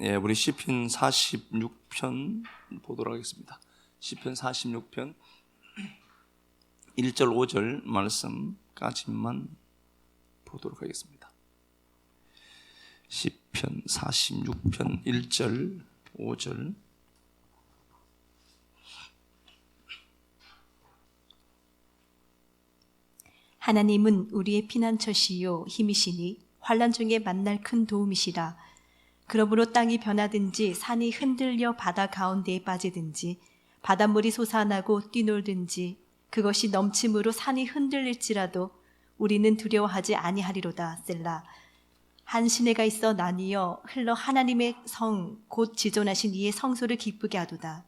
예, 우리 시편 46편 보도록 하겠습니다. 시편 46편 1절 5절 말씀까지만 보도록 하겠습니다. 시편 46편 1절 5절. 하나님은 우리의 피난처시요 힘이시니 환난 중에 만날 큰 도움이시라. 그러므로 땅이 변하든지 산이 흔들려 바다 가운데에 빠지든지 바닷물이 솟아나고 뛰놀든지 그것이 넘침으로 산이 흔들릴지라도 우리는 두려워하지 아니하리로다. 셀라. 한 시내가 있어 나뉘어 흘러 하나님의 성 곧 지존하신 이의 성소를 기쁘게 하도다.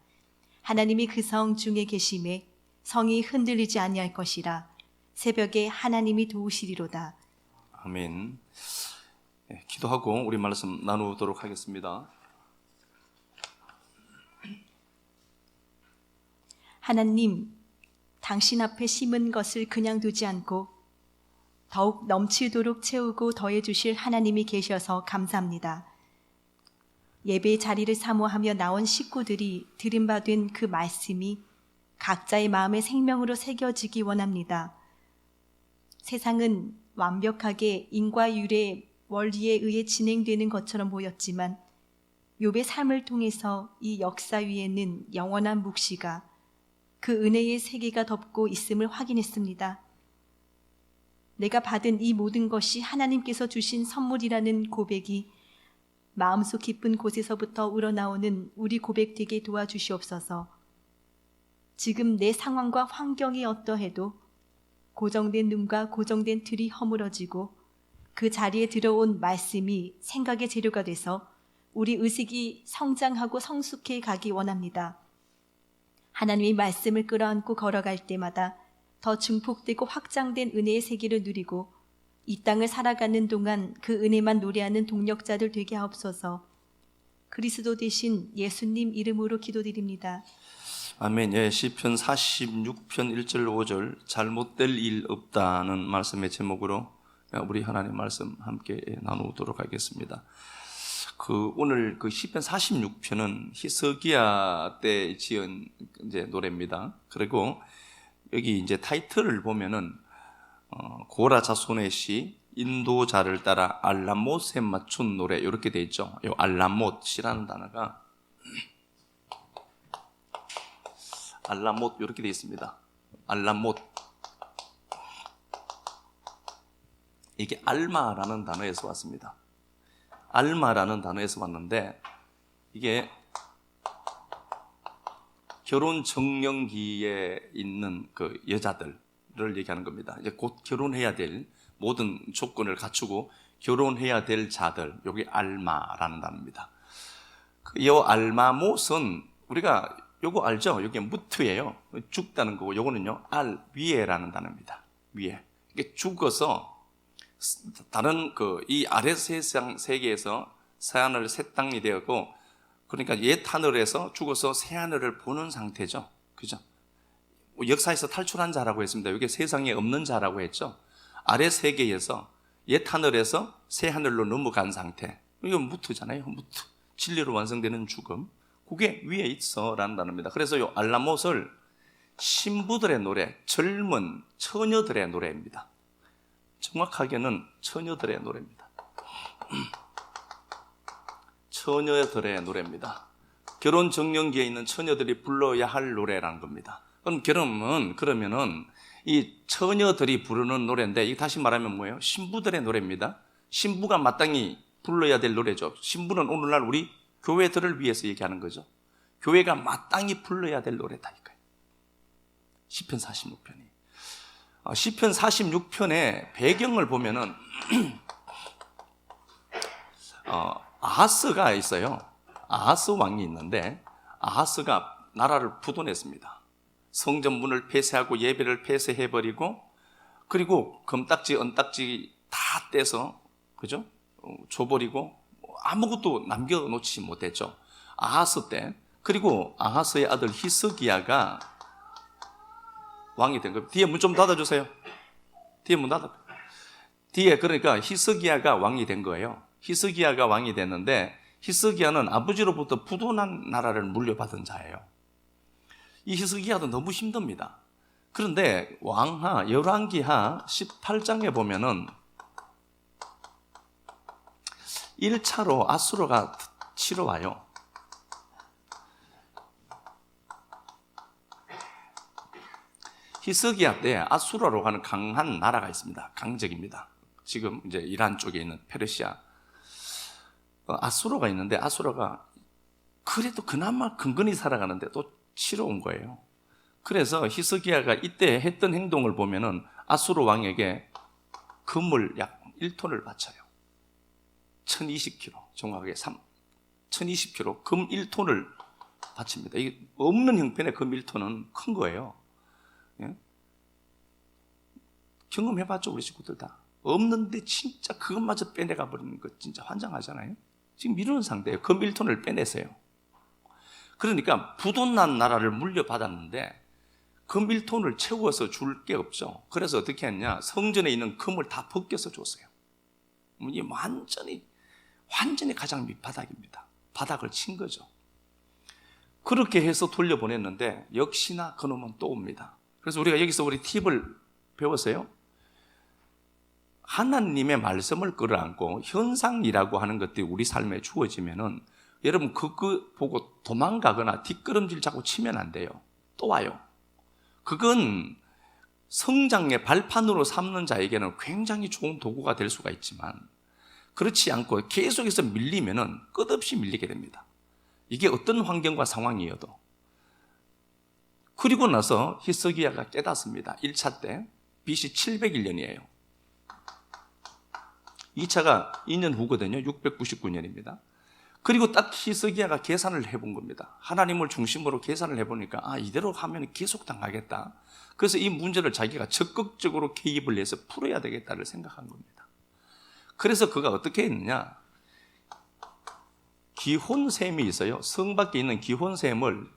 하나님이 그 성 중에 계심에 성이 흔들리지 아니할 것이라. 새벽에 하나님이 도우시리로다. 아멘. 네, 기도하고 우리 말씀 나누도록 하겠습니다. 하나님, 당신 앞에 심은 것을 그냥 두지 않고 더욱 넘치도록 채우고 더해 주실 하나님이 계셔서 감사합니다. 예배의 자리를 사모하며 나온 식구들이 들은바된 그 말씀이 각자의 마음의 생명으로 새겨지기 원합니다. 세상은 완벽하게 인과율의 원리에 의해 진행되는 것처럼 보였지만 욥의 삶을 통해서 이 역사 위에는 영원한 묵시가 그 은혜의 세계가 덮고 있음을 확인했습니다. 내가 받은 이 모든 것이 하나님께서 주신 선물이라는 고백이 마음속 깊은 곳에서부터 우러나오는 우리 고백되게 도와주시옵소서. 지금 내 상황과 환경이 어떠해도 고정된 눈과 고정된 틀이 허물어지고 그 자리에 들어온 말씀이 생각의 재료가 돼서 우리 의식이 성장하고 성숙해 가기 원합니다. 하나님의 말씀을 끌어안고 걸어갈 때마다 더 증폭되고 확장된 은혜의 세계를 누리고 이 땅을 살아가는 동안 그 은혜만 노래하는 동력자들 되게 하옵소서. 그리스도 되신 예수님 이름으로 기도드립니다. 아멘. 예, 시편 46편 1절 5절 잘못될 일 없다는 말씀의 제목으로 우리 하나님 말씀 함께 나누도록 하겠습니다. 오늘 시편 46편은 히스기야 때 지은 이제 노래입니다. 그리고 여기 이제 타이틀을 보면은 고라 자손의 시 인도자를 따라 알람못에 맞춘 노래 이렇게 돼 있죠. 이 알람못이라는 단어가 알람못 이렇게 돼 있습니다. 알람못. 이게 알마라는 단어에서 왔습니다. 알마라는 단어에서 왔는데 이게 결혼 정년기에 있는 그 여자들을 얘기하는 겁니다. 이제 곧 결혼해야 될 모든 조건을 갖추고 결혼해야 될 자들, 이게 알마라는 단어입니다. 이 알마못은 우리가 요거 알죠? 이게 무트예요. 죽다는 거고, 요거는요 알 위에라는 단어입니다. 위에. 이게 죽어서 다른 이 아래 세계에서 새하늘 새 땅이 되었고, 그러니까 옛 하늘에서 죽어서 새 하늘을 보는 상태죠. 그죠? 역사에서 탈출한 자라고 했습니다. 이게 세상에 없는 자라고 했죠. 아래 세계에서 옛 하늘에서 새 하늘로 넘어간 상태. 이건 무트잖아요. 무트. 진리로 완성되는 죽음. 그게 위에 있어라는 단어입니다. 그래서 이 알람못을 신부들의 노래, 젊은 처녀들의 노래입니다. 정확하게는 처녀들의 노래입니다. 처녀들의 노래입니다. 결혼 정년기에 있는 처녀들이 불러야 할 노래라는 겁니다. 그러면은 이 처녀들이 부르는 노래인데, 이게 다시 말하면 뭐예요? 신부들의 노래입니다. 신부가 마땅히 불러야 될 노래죠. 신부는 오늘날 우리 교회들을 위해서 얘기하는 거죠. 교회가 마땅히 불러야 될 노래다 이거예요. 시편 46편이. 시편 46편의 배경을 보면은 아하스가 있어요. 아하스 왕이 있는데 아하스가 나라를 부도냈습니다. 성전문을 폐쇄하고 예배를 폐쇄해버리고, 그리고 금딱지 은딱지 다 떼서 그죠? 줘버리고 아무것도 남겨놓지 못했죠. 아하스 때. 그리고 아하스의 아들 히스기야가 왕이 된 거예요. 뒤에 문 좀 닫아주세요. 뒤에 문 닫아. 뒤에 그러니까 히스기야가 왕이 된 거예요. 히스기야가 왕이 됐는데 히스기야는 아버지로부터 부도난 나라를 물려받은 자예요. 이 히스기야도 너무 힘듭니다. 그런데 왕하 열왕기하 18장에 보면은 1차로 아수르가 치러 와요. 히스기야 때 아수르로 가는 강한 나라가 있습니다. 강적입니다. 지금 이제 이란 쪽에 있는 페르시아 아수르가 있는데, 아수르가 그래도 그나마 근근히 살아가는데 또 치러 온 거예요. 그래서 히스기야가 이때 했던 행동을 보면은 아수르 왕에게 금을 약 1톤을 바쳐요. 1020kg, 정확하게 1020kg, 금 1톤을 바칩니다. 이게 없는 형편의 금 1톤은 큰 거예요. 예? 경험해봤죠, 우리 식구들 다. 없는데 진짜 그것마저 빼내가 버리는 거 진짜 환장하잖아요. 지금 이런 상태예요. 금 1톤을 빼내세요. 그러니까 부도난 나라를 물려받았는데 금 1톤을 채워서 줄 게 없죠. 그래서 어떻게 했냐, 성전에 있는 금을 다 벗겨서 줬어요. 이 완전히 가장 밑바닥입니다. 바닥을 친 거죠. 그렇게 해서 돌려보냈는데 역시나 그놈은 또 옵니다. 그래서 우리가 여기서 우리 팁을 배웠어요. 하나님의 말씀을 끌어안고 현상이라고 하는 것들이 우리 삶에 주어지면은 여러분 그거 보고 도망가거나 뒷걸음질 자꾸 치면 안 돼요. 또 와요. 그건 성장의 발판으로 삼는 자에게는 굉장히 좋은 도구가 될 수가 있지만, 그렇지 않고 계속해서 밀리면은 끝없이 밀리게 됩니다. 이게 어떤 환경과 상황이어도. 그리고 나서 히스기야가 깨닫습니다. 1차 때 BC 701년이에요. 2차가 2년 후거든요. 699년입니다. 그리고 딱 히스기야가 계산을 해본 겁니다. 하나님을 중심으로 계산을 해보니까 이대로 하면 계속 당하겠다. 그래서 이 문제를 자기가 적극적으로 개입을 해서 풀어야 되겠다를 생각한 겁니다. 그래서 그가 어떻게 했느냐, 기혼샘이 있어요. 성 밖에 있는 기혼샘을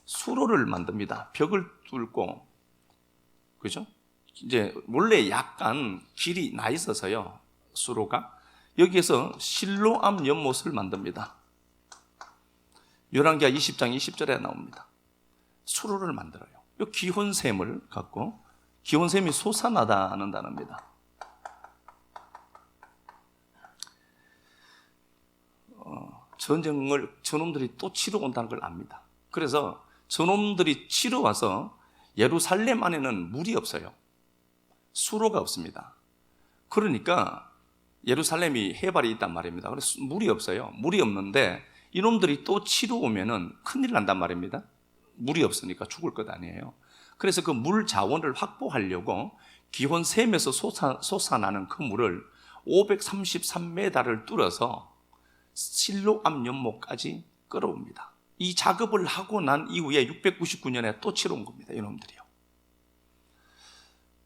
수로를 만듭니다. 벽을 뚫고, 그죠? 이제 원래 약간 길이 나 있어서요, 수로가. 여기에서 실로암 연못을 만듭니다. 열왕기하 20장 20절에 나옵니다. 수로를 만들어요. 이 기혼샘을 갖고, 기혼샘이 솟아나다는 단어입니다. 전쟁을 저놈들이 또 치러 온다는 걸 압니다. 그래서 저놈들이 치러 와서 예루살렘 안에는 물이 없어요. 수로가 없습니다. 그러니까 예루살렘이 해발이 있단 말입니다. 그래서 물이 없어요. 물이 없는데 이놈들이 또 치러 오면은 큰일 난단 말입니다. 물이 없으니까 죽을 것 아니에요. 그래서 그 물 자원을 확보하려고 기혼샘에서 솟아나는 그 물을 533m를 뚫어서 실로암 연못까지 끌어옵니다. 이 작업을 하고 난 이후에 699년에 또 치러 온 겁니다. 이놈들이요.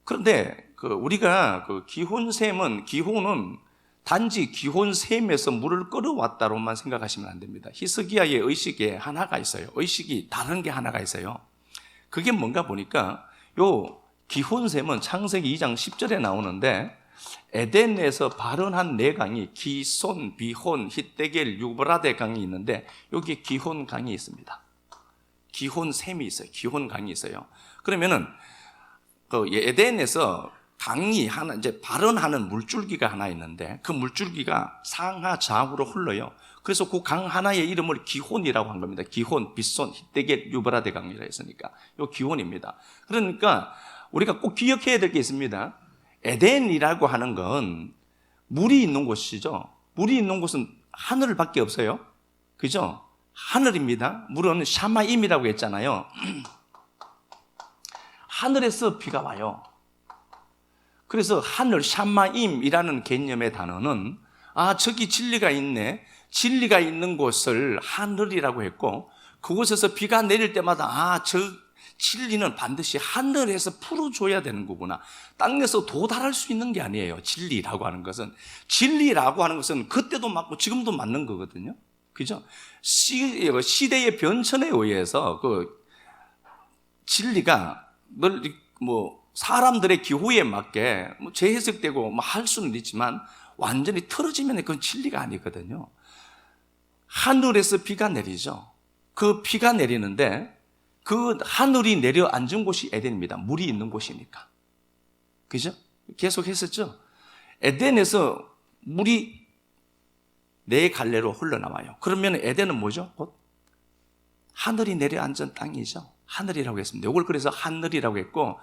그런데 우리가 기혼은 단지 기혼샘에서 물을 끌어왔다로만 생각하시면 안 됩니다. 히스기야의 의식에 하나가 있어요. 의식이 다른 게 하나가 있어요. 그게 뭔가 보니까 요 기혼샘은 창세기 2장 10절에 나오는데, 에덴에서 발원한 네 강이 기손, 비혼, hitdekel, 유브라데 강이 있는데 여기에 기혼 강이 있습니다. 기혼샘이 있어요. 기혼 강이 있어요. 그러면은 에덴에서 강이 하나, 이제 발원하는 물줄기가 하나 있는데 그 물줄기가 상하 좌우로 흘러요. 그래서 그 강 하나의 이름을 기혼이라고 한 겁니다. 기혼, 빗손, hitdekel, 유브라데 강이라 했으니까 요 기혼입니다. 그러니까 우리가 꼭 기억해야 될 게 있습니다. 에덴이라고 하는 건 물이 있는 곳이죠. 물이 있는 곳은 하늘밖에 없어요. 그죠? 하늘입니다. 물은 샤마임이라고 했잖아요. 하늘에서 비가 와요. 그래서 하늘 샤마임이라는 개념의 단어는 저기 진리가 있네. 진리가 있는 곳을 하늘이라고 했고, 그곳에서 비가 내릴 때마다 저 진리는 반드시 하늘에서 풀어줘야 되는 거구나. 땅에서 도달할 수 있는 게 아니에요. 진리라고 하는 것은. 진리라고 하는 것은 그때도 맞고 지금도 맞는 거거든요. 그죠? 시대의 변천에 의해서 진리가 사람들의 기호에 맞게 재해석되고 할 수는 있지만 완전히 틀어지면 그건 진리가 아니거든요. 하늘에서 비가 내리죠. 그 비가 내리는데 그 하늘이 내려 앉은 곳이 에덴입니다. 물이 있는 곳이니까. 그죠? 계속 했었죠. 에덴에서 물이 네 갈래로 흘러나와요. 그러면 에덴은 뭐죠? 곧 하늘이 내려 앉은 땅이죠. 하늘이라고 했습니다. 이걸 그래서 하늘이라고 했고,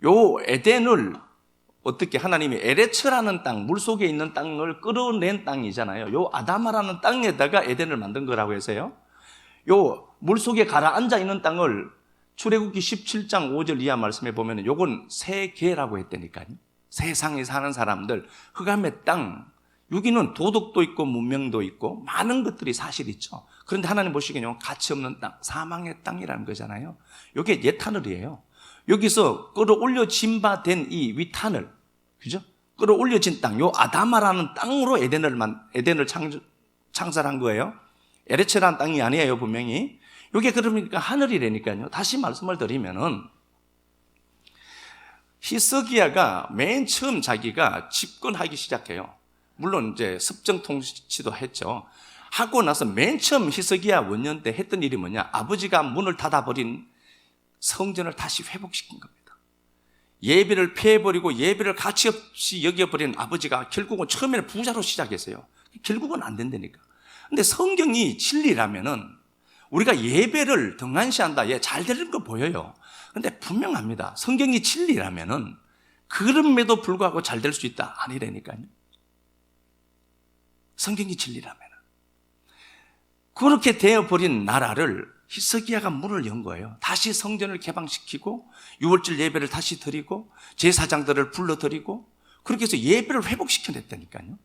요 에덴을 어떻게 하나님이 에레츠라는 땅, 물속에 있는 땅을 끌어낸 땅이잖아요. 요 아다마라는 땅에다가 에덴을 만든 거라고 해서요. 요 물속에 가라앉아 있는 땅을 출애굽기 17장 5절 이하 말씀에 보면 요건 세계라고 했다니까요. 세상에 사는 사람들, 흑암의 땅, 여기는 도덕도 있고 문명도 있고 많은 것들이 사실 있죠. 그런데 하나님 보시기에는 가치 없는 땅, 사망의 땅이라는 거잖아요. 이게 옛 하늘이에요. 여기서 끌어올려진 바 된 이 윗하늘, 그죠? 끌어올려진 땅, 요 아다마라는 땅으로 에덴을 창설한 거예요. 에레츠라는 땅이 아니에요, 분명히. 이게 그러니까 하늘이라니까요. 다시 말씀을 드리면은, 히스기야가 맨 처음 자기가 집권하기 시작해요. 물론 이제 습정 통치도 했죠. 하고 나서 맨 처음 히스기야 원년 때 했던 일이 뭐냐? 아버지가 문을 닫아버린 성전을 다시 회복시킨 겁니다. 예배를 폐해버리고 예배를 가치없이 여겨버린 아버지가 결국은 처음에는 부자로 시작했어요. 결국은 안 된다니까. 근데 성경이 진리라면은 우리가 예배를 등한시한다. 예, 잘 되는 거 보여요. 근데 분명합니다. 성경이 진리라면은 그럼에도 불구하고 잘 될 수 있다. 아니라니까요. 성경이 진리라면은. 그렇게 되어버린 나라를 히스기야가 문을 연 거예요. 다시 성전을 개방시키고 유월절 예배를 다시 드리고 제사장들을 불러드리고 그렇게 해서 예배를 회복시켜냈다니까요.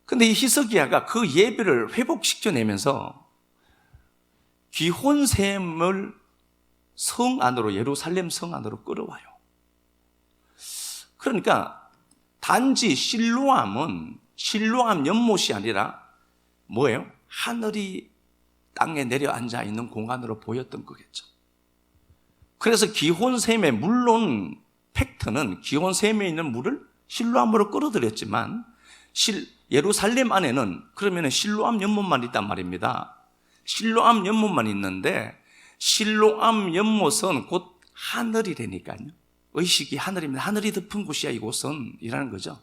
근데 이 히스기야가 그 예배를 회복시켜내면서 기혼샘을 성 안으로, 예루살렘 성 안으로 끌어와요. 그러니까 단지 실로암은 실로암 연못이 아니라 뭐예요? 하늘이 땅에 내려앉아 있는 공간으로 보였던 거겠죠. 그래서 기혼샘에, 물론 팩트는 기혼샘에 있는 물을 실로암으로 끌어들였지만 예루살렘 안에는 그러면 실로암 연못만 있단 말입니다. 실로암 연못만 있는데 실로암 연못은 곧 하늘이라니까요. 의식이 하늘입니다. 하늘이 덮은 곳이야 이곳은 이라는 거죠.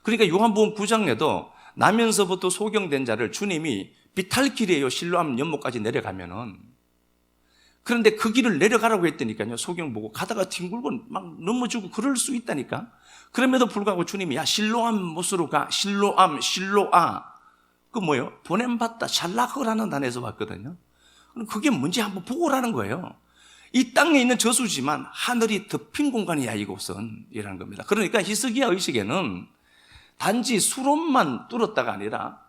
그러니까 요한복음 9장에도 나면서부터 소경된 자를 주님이 비탈길이에요. 실로암 연못까지 내려가면은. 그런데 그 길을 내려가라고 했다니까요. 소경 보고 가다가 뒹굴고 막 넘어지고 그럴 수 있다니까. 그럼에도 불구하고 주님이 야 실로암 못으로 가. 실로암 실로아. 그 뭐예요? 보냄받다 샬라흐라는 단에서 왔거든요. 그럼 그게 뭔지 한번 보고 오라는 거예요. 이 땅에 있는 저수지만 하늘이 덮인 공간이야 이곳은 이라는 겁니다. 그러니까 히스기야 의식에는 단지 수론만 뚫었다가 아니라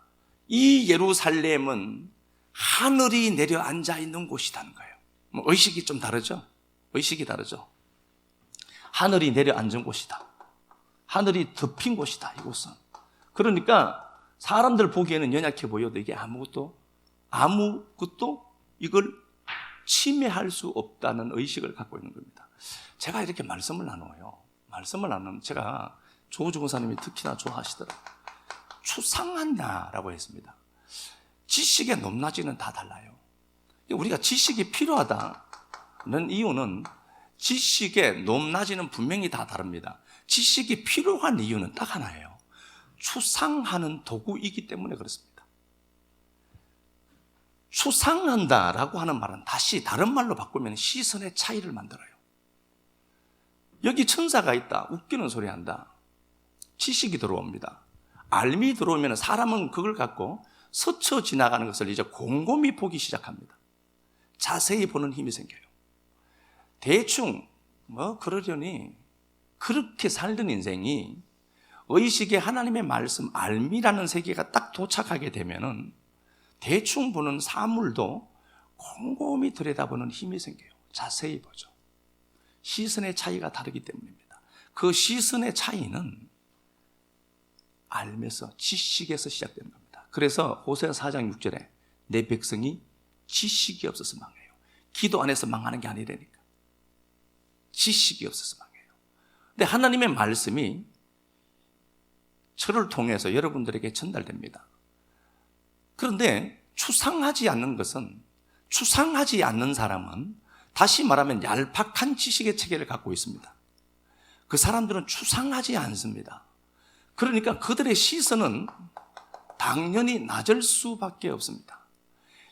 이 예루살렘은 하늘이 내려앉아 있는 곳이라는 거예요. 뭐 의식이 좀 다르죠? 의식이 다르죠? 하늘이 내려앉은 곳이다. 하늘이 덮인 곳이다 이곳은. 그러니까 사람들 보기에는 연약해 보여도 이게 아무것도 이걸 침해할 수 없다는 의식을 갖고 있는 겁니다. 제가 이렇게 말씀을 나눠요. 말씀을 나누면 제가 조우주 권사님이 특히나 좋아하시더라고요. 추상한다라고 했습니다. 지식의 높낮이는 다 달라요. 우리가 지식이 필요하다는 이유는 지식의 높낮이는 분명히 다 다릅니다. 지식이 필요한 이유는 딱 하나예요. 추상하는 도구이기 때문에 그렇습니다. 추상한다라고 하는 말은 다시 다른 말로 바꾸면 시선의 차이를 만들어요. 여기 천사가 있다. 웃기는 소리 한다. 지식이 들어옵니다. 알미 들어오면 사람은 그걸 갖고 스쳐 지나가는 것을 이제 곰곰이 보기 시작합니다. 자세히 보는 힘이 생겨요. 대충 그러려니 그렇게 살던 인생이 의식의 하나님의 말씀 알미라는 세계가 딱 도착하게 되면은 대충 보는 사물도 곰곰이 들여다보는 힘이 생겨요. 자세히 보죠. 시선의 차이가 다르기 때문입니다. 그 시선의 차이는 알면서 지식에서 시작되는 겁니다. 그래서 호세아 4장 6절에 내 백성이 지식이 없어서 망해요. 기도 안에서 망하는 게 아니라니까. 지식이 없어서 망해요. 근데 하나님의 말씀이 저를 통해서 여러분들에게 전달됩니다. 그런데 추상하지 않는 사람은 다시 말하면 얄팍한 지식의 체계를 갖고 있습니다. 그 사람들은 추상하지 않습니다. 그러니까 그들의 시선은 당연히 낮을 수밖에 없습니다.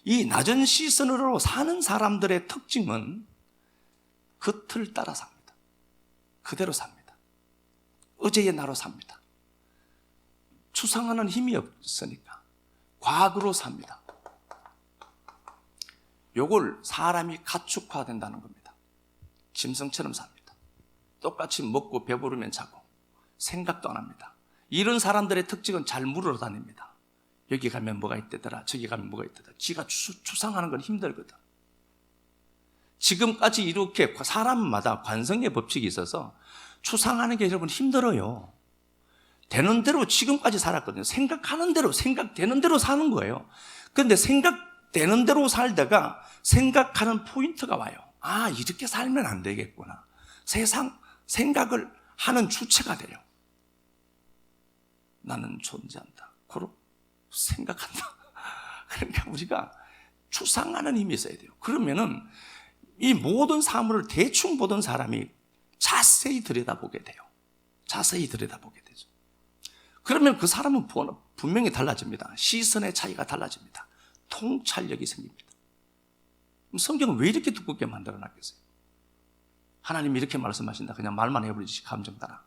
이 낮은 시선으로 사는 사람들의 특징은 그 틀 따라 삽니다. 그대로 삽니다. 어제의 나로 삽니다. 추상하는 힘이 없으니까 과거로 삽니다. 요걸 사람이 가축화된다는 겁니다. 짐승처럼 삽니다. 똑같이 먹고 배부르면 자고 생각도 안 합니다. 이런 사람들의 특징은 잘 물으러 다닙니다. 여기 가면 뭐가 있대더라, 저기 가면 뭐가 있대더라. 지가 추상하는 건 힘들거든. 지금까지 이렇게 사람마다 관성의 법칙이 있어서 추상하는 게 여러분 힘들어요. 되는 대로 지금까지 살았거든요. 생각하는 대로, 생각되는 대로 사는 거예요. 그런데 생각되는 대로 살다가 생각하는 포인트가 와요. 아, 이렇게 살면 안 되겠구나. 생각을 하는 주체가 돼요. 나는 존재한다. 고로 생각한다. 그러니까 우리가 추상하는 힘이 있어야 돼요. 그러면은 이 모든 사물을 대충 보던 사람이 자세히 들여다보게 돼요. 자세히 들여다보게 되죠. 그러면 그 사람은 분명히 달라집니다. 시선의 차이가 달라집니다. 통찰력이 생깁니다. 그럼 성경은 왜 이렇게 두껍게 만들어 놨겠어요? 하나님이 이렇게 말씀하신다. 그냥 말만 해버리지 감정 따라.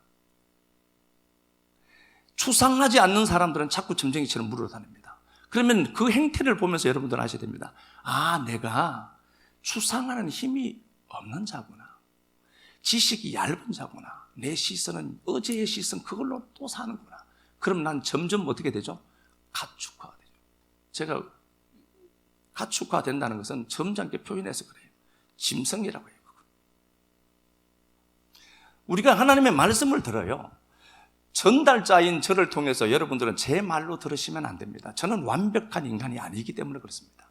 추상하지 않는 사람들은 자꾸 점쟁이처럼 물어 다닙니다. 그러면 그 행태를 보면서 여러분들은 아셔야 됩니다. 아, 내가 추상하는 힘이 없는 자구나. 지식이 얇은 자구나. 내 시선은 어제의 시선 그걸로 또 사는구나. 그럼 난 점점 어떻게 되죠? 가축화가 되죠. 제가 가축화된다는 것은 점잖게 표현해서 그래요. 짐승이라고 해요. 우리가 하나님의 말씀을 들어요. 전달자인 저를 통해서 여러분들은 제 말로 들으시면 안 됩니다. 저는 완벽한 인간이 아니기 때문에 그렇습니다.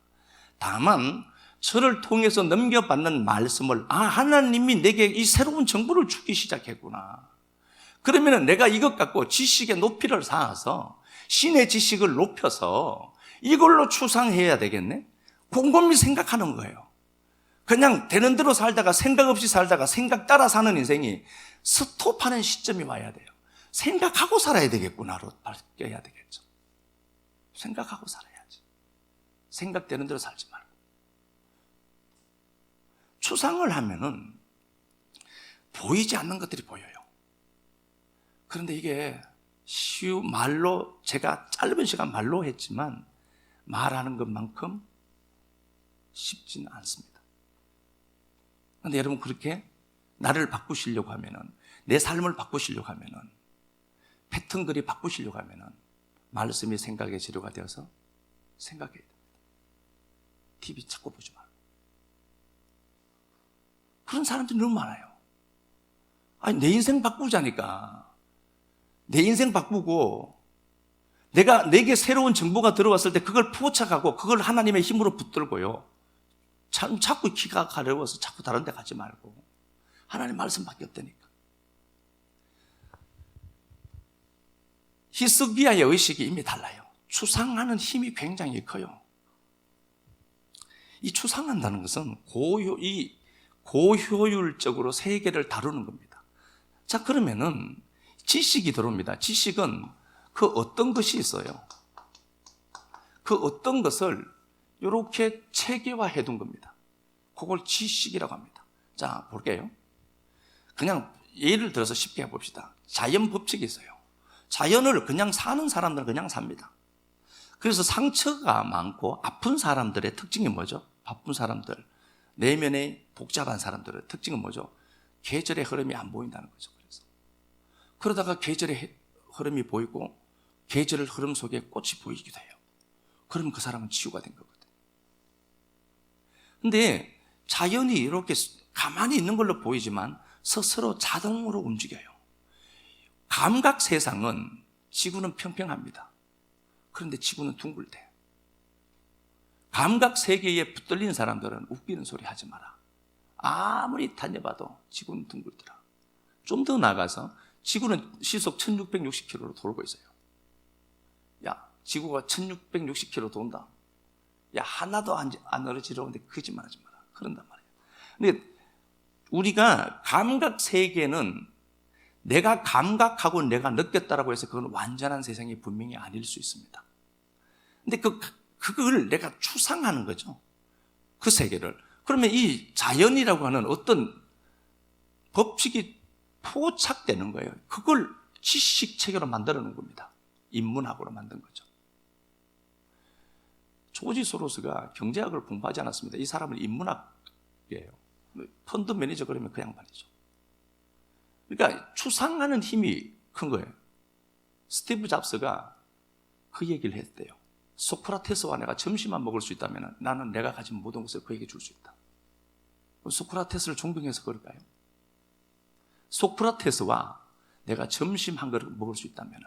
다만 저를 통해서 넘겨받는 말씀을 하나님이 내게 이 새로운 정보를 주기 시작했구나. 그러면 내가 이것 갖고 지식의 높이를 쌓아서 신의 지식을 높여서 이걸로 추상해야 되겠네? 곰곰이 생각하는 거예요. 그냥 되는 대로 살다가 생각 없이 살다가 생각 따라 사는 인생이 스톱하는 시점이 와야 돼요. 생각하고 살아야 되겠구나로 바뀌어야 되겠죠. 생각하고 살아야지. 생각되는 대로 살지 말고. 추상을 하면은 보이지 않는 것들이 보여요. 그런데 이게 말로 제가 짧은 시간 말로 했지만 말하는 것만큼 쉽지는 않습니다. 그런데 여러분 그렇게 나를 바꾸시려고 하면은 내 삶을 바꾸시려고 하면은 패턴들이 바꾸시려고 하면은 말씀이 생각의 재료가 되어서 생각해야 됩니다. TV 자꾸 보지 말고. 그런 사람들이 너무 많아요. 아니, 내 인생 바꾸자니까. 내 인생 바꾸고 내게 새로운 정보가 들어왔을 때 그걸 포착하고 그걸 하나님의 힘으로 붙들고요. 자꾸 기가 가려워서 자꾸 다른 데 가지 말고 하나님 말씀밖에 없다니까. 히스기야의 의식이 이미 달라요. 추상하는 힘이 굉장히 커요. 이 추상한다는 것은 고효율적으로 세계를 다루는 겁니다. 자, 그러면은 지식이 들어옵니다. 지식은 그 어떤 것이 있어요. 그 어떤 것을 이렇게 체계화해 둔 겁니다. 그걸 지식이라고 합니다. 자, 볼게요. 그냥 예를 들어서 쉽게 해봅시다. 자연 법칙이 있어요. 자연을 그냥 사는 사람들은 그냥 삽니다. 그래서 상처가 많고 아픈 사람들의 특징이 뭐죠? 바쁜 사람들, 내면에 복잡한 사람들의 특징은 뭐죠? 계절의 흐름이 안 보인다는 거죠. 그러다가 계절의 흐름이 보이고 계절의 흐름 속에 꽃이 보이기도 해요. 그러면 그 사람은 치유가 된 거거든요. 근데 자연이 이렇게 가만히 있는 걸로 보이지만 스스로 자동으로 움직여요. 감각 세상은 지구는 평평합니다. 그런데 지구는 둥글대. 감각 세계에 붙들린 사람들은 웃기는 소리 하지 마라. 아무리 다녀봐도 지구는 둥글더라. 좀 더 나가서 지구는 시속 1660km로 돌고 있어요. 야, 지구가 1660km 돈다. 야, 하나도 안 얼어지려는데 거짓말하지 마라. 그런단 말이에요. 근데 우리가 감각 세계는 내가 감각하고 내가 느꼈다라고 해서 그건 완전한 세상이 분명히 아닐 수 있습니다. 근데 그걸 내가 추상하는 거죠. 그 세계를. 그러면 이 자연이라고 하는 어떤 법칙이 포착되는 거예요. 그걸 지식 체계로 만들어 놓은 겁니다. 인문학으로 만든 거죠. 조지 소로스가 경제학을 공부하지 않았습니다. 이 사람은 인문학이에요. 펀드 매니저 그러면 그 양반이죠. 그러니까 추상하는 힘이 큰 거예요. 스티브 잡스가 그 얘기를 했대요. 소크라테스와 내가 점심만 먹을 수 있다면 나는 내가 가진 모든 것을 그에게 줄 수 있다. 소크라테스를 존경해서 그럴까요? 소크라테스와 내가 점심 한 그릇 먹을 수 있다면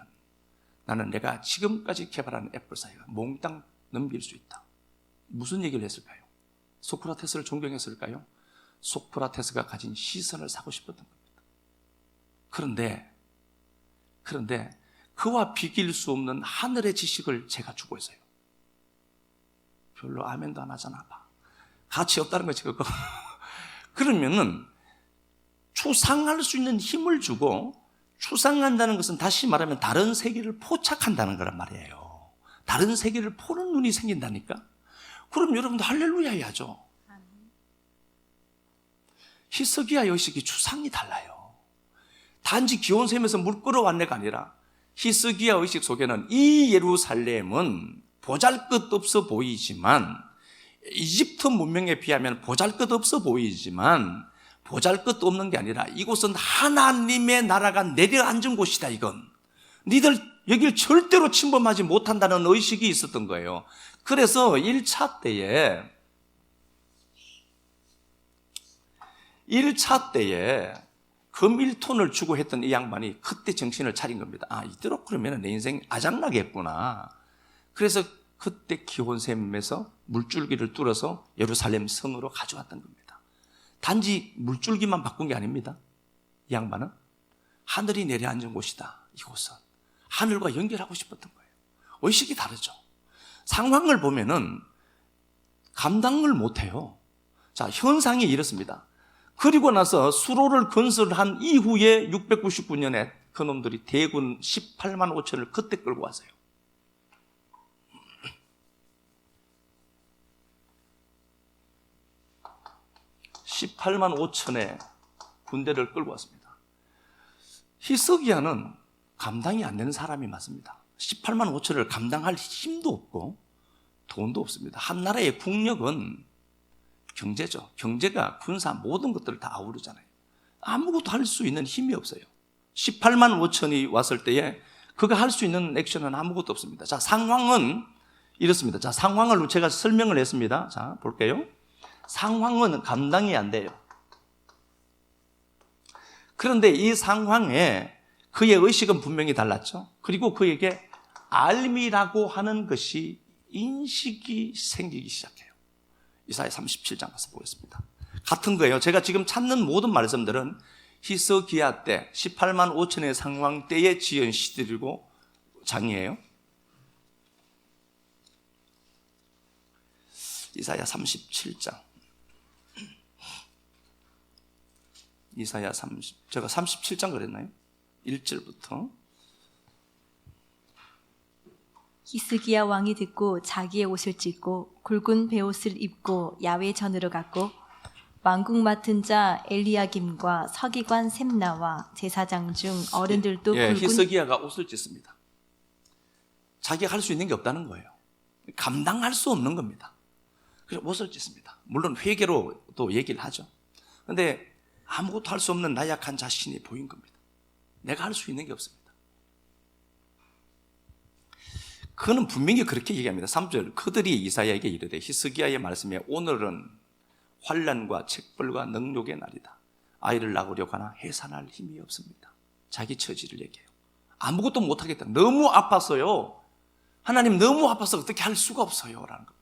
나는 내가 지금까지 개발한 애플 사이가 몽땅 넘길 수 있다. 무슨 얘기를 했을까요? 소크라테스를 존경했을까요? 소크라테스가 가진 시선을 사고 싶었던 겁니다. 그런데 그와 비길 수 없는 하늘의 지식을 제가 주고 있어요. 별로 아멘도 안 하잖아. 가치 없다는 거지 그거. 그러면은 추상할 수 있는 힘을 주고, 추상한다는 것은 다시 말하면 다른 세계를 포착한다는 거란 말이에요. 다른 세계를 보는 눈이 생긴다니까. 그럼 여러분도 할렐루야 해야죠. 히스기야 의식이 추상이 달라요. 단지 기온샘에서 물 끌어왔네가 아니라 히스기야 의식 속에는 이 예루살렘은 보잘것없어 보이지만, 이집트 문명에 비하면 보잘것없어 보이지만 보잘것없는 게 아니라 이곳은 하나님의 나라가 내려앉은 곳이다. 이건 니들 여길 절대로 침범하지 못한다는 의식이 있었던 거예요. 그래서 1차 때에 금 1톤을 주고 했던 이 양반이 그때 정신을 차린 겁니다. 아, 이대로 그러면 내 인생 아작나겠구나. 그래서 그때 기온샘에서 물줄기를 뚫어서 예루살렘 성으로 가져왔던 겁니다. 단지 물줄기만 바꾼 게 아닙니다. 이 양반은 하늘이 내려앉은 곳이다. 이곳은 하늘과 연결하고 싶었던 거예요. 의식이 다르죠. 상황을 보면은 감당을 못해요. 자, 현상이 이렇습니다. 그리고 나서 수로를 건설한 이후에 699년에 그놈들이 대군 18만 5천을 그때 끌고 왔어요. 18만 5천의 군대를 끌고 왔습니다. 히스기야는 감당이 안 되는 사람이 맞습니다. 18만 5천을 감당할 힘도 없고 돈도 없습니다. 한 나라의 국력은 경제죠. 경제가 군사 모든 것들을 다 아우르잖아요. 아무것도 할 수 있는 힘이 없어요. 18만 5천이 왔을 때에 그가 할 수 있는 액션은 아무것도 없습니다. 자, 상황은 이렇습니다. 자, 상황을 제가 설명을 했습니다. 자, 볼게요. 상황은 감당이 안 돼요. 그런데 이 상황에 그의 의식은 분명히 달랐죠. 그리고 그에게 알미라고 하는 것이 인식이 생기기 시작해요. 이사야 37장 가서 보겠습니다. 같은 거예요. 제가 지금 찾는 모든 말씀들은 히스기야 때 18만 5천의 상황 때에 지은 시들이고 장이에요. 이사야 37장. 이사야 30, 제가 37장 그랬나요? 1절부터. 히스기야 왕이 듣고 자기의 옷을 찢고 굵은 베옷을 입고 야외 전으로 갔고 왕궁 맡은 자 엘리야김과 서기관 셈나와 제사장 중 어른들도 굵은 히스기야가 옷을 찢습니다. 자기가 할 수 있는 게 없다는 거예요. 감당할 수 없는 겁니다. 그래서 옷을 찢습니다. 물론 회개로 또 얘기를 하죠. 그런데 아무것도 할 수 없는 나약한 자신이 보인 겁니다. 내가 할 수 있는 게 없습니다. 그는 분명히 그렇게 얘기합니다. 3절, 그들이 이사야에게 이르되 히스기야의 말씀에 오늘은 환난과 책벌과 능욕의 날이다. 아이를 낳으려고 하나 해산할 힘이 없습니다. 자기 처지를 얘기해요. 아무것도 못하겠다. 너무 아팠어요. 하나님 너무 아파서 어떻게 할 수가 없어요. 라는 겁니다.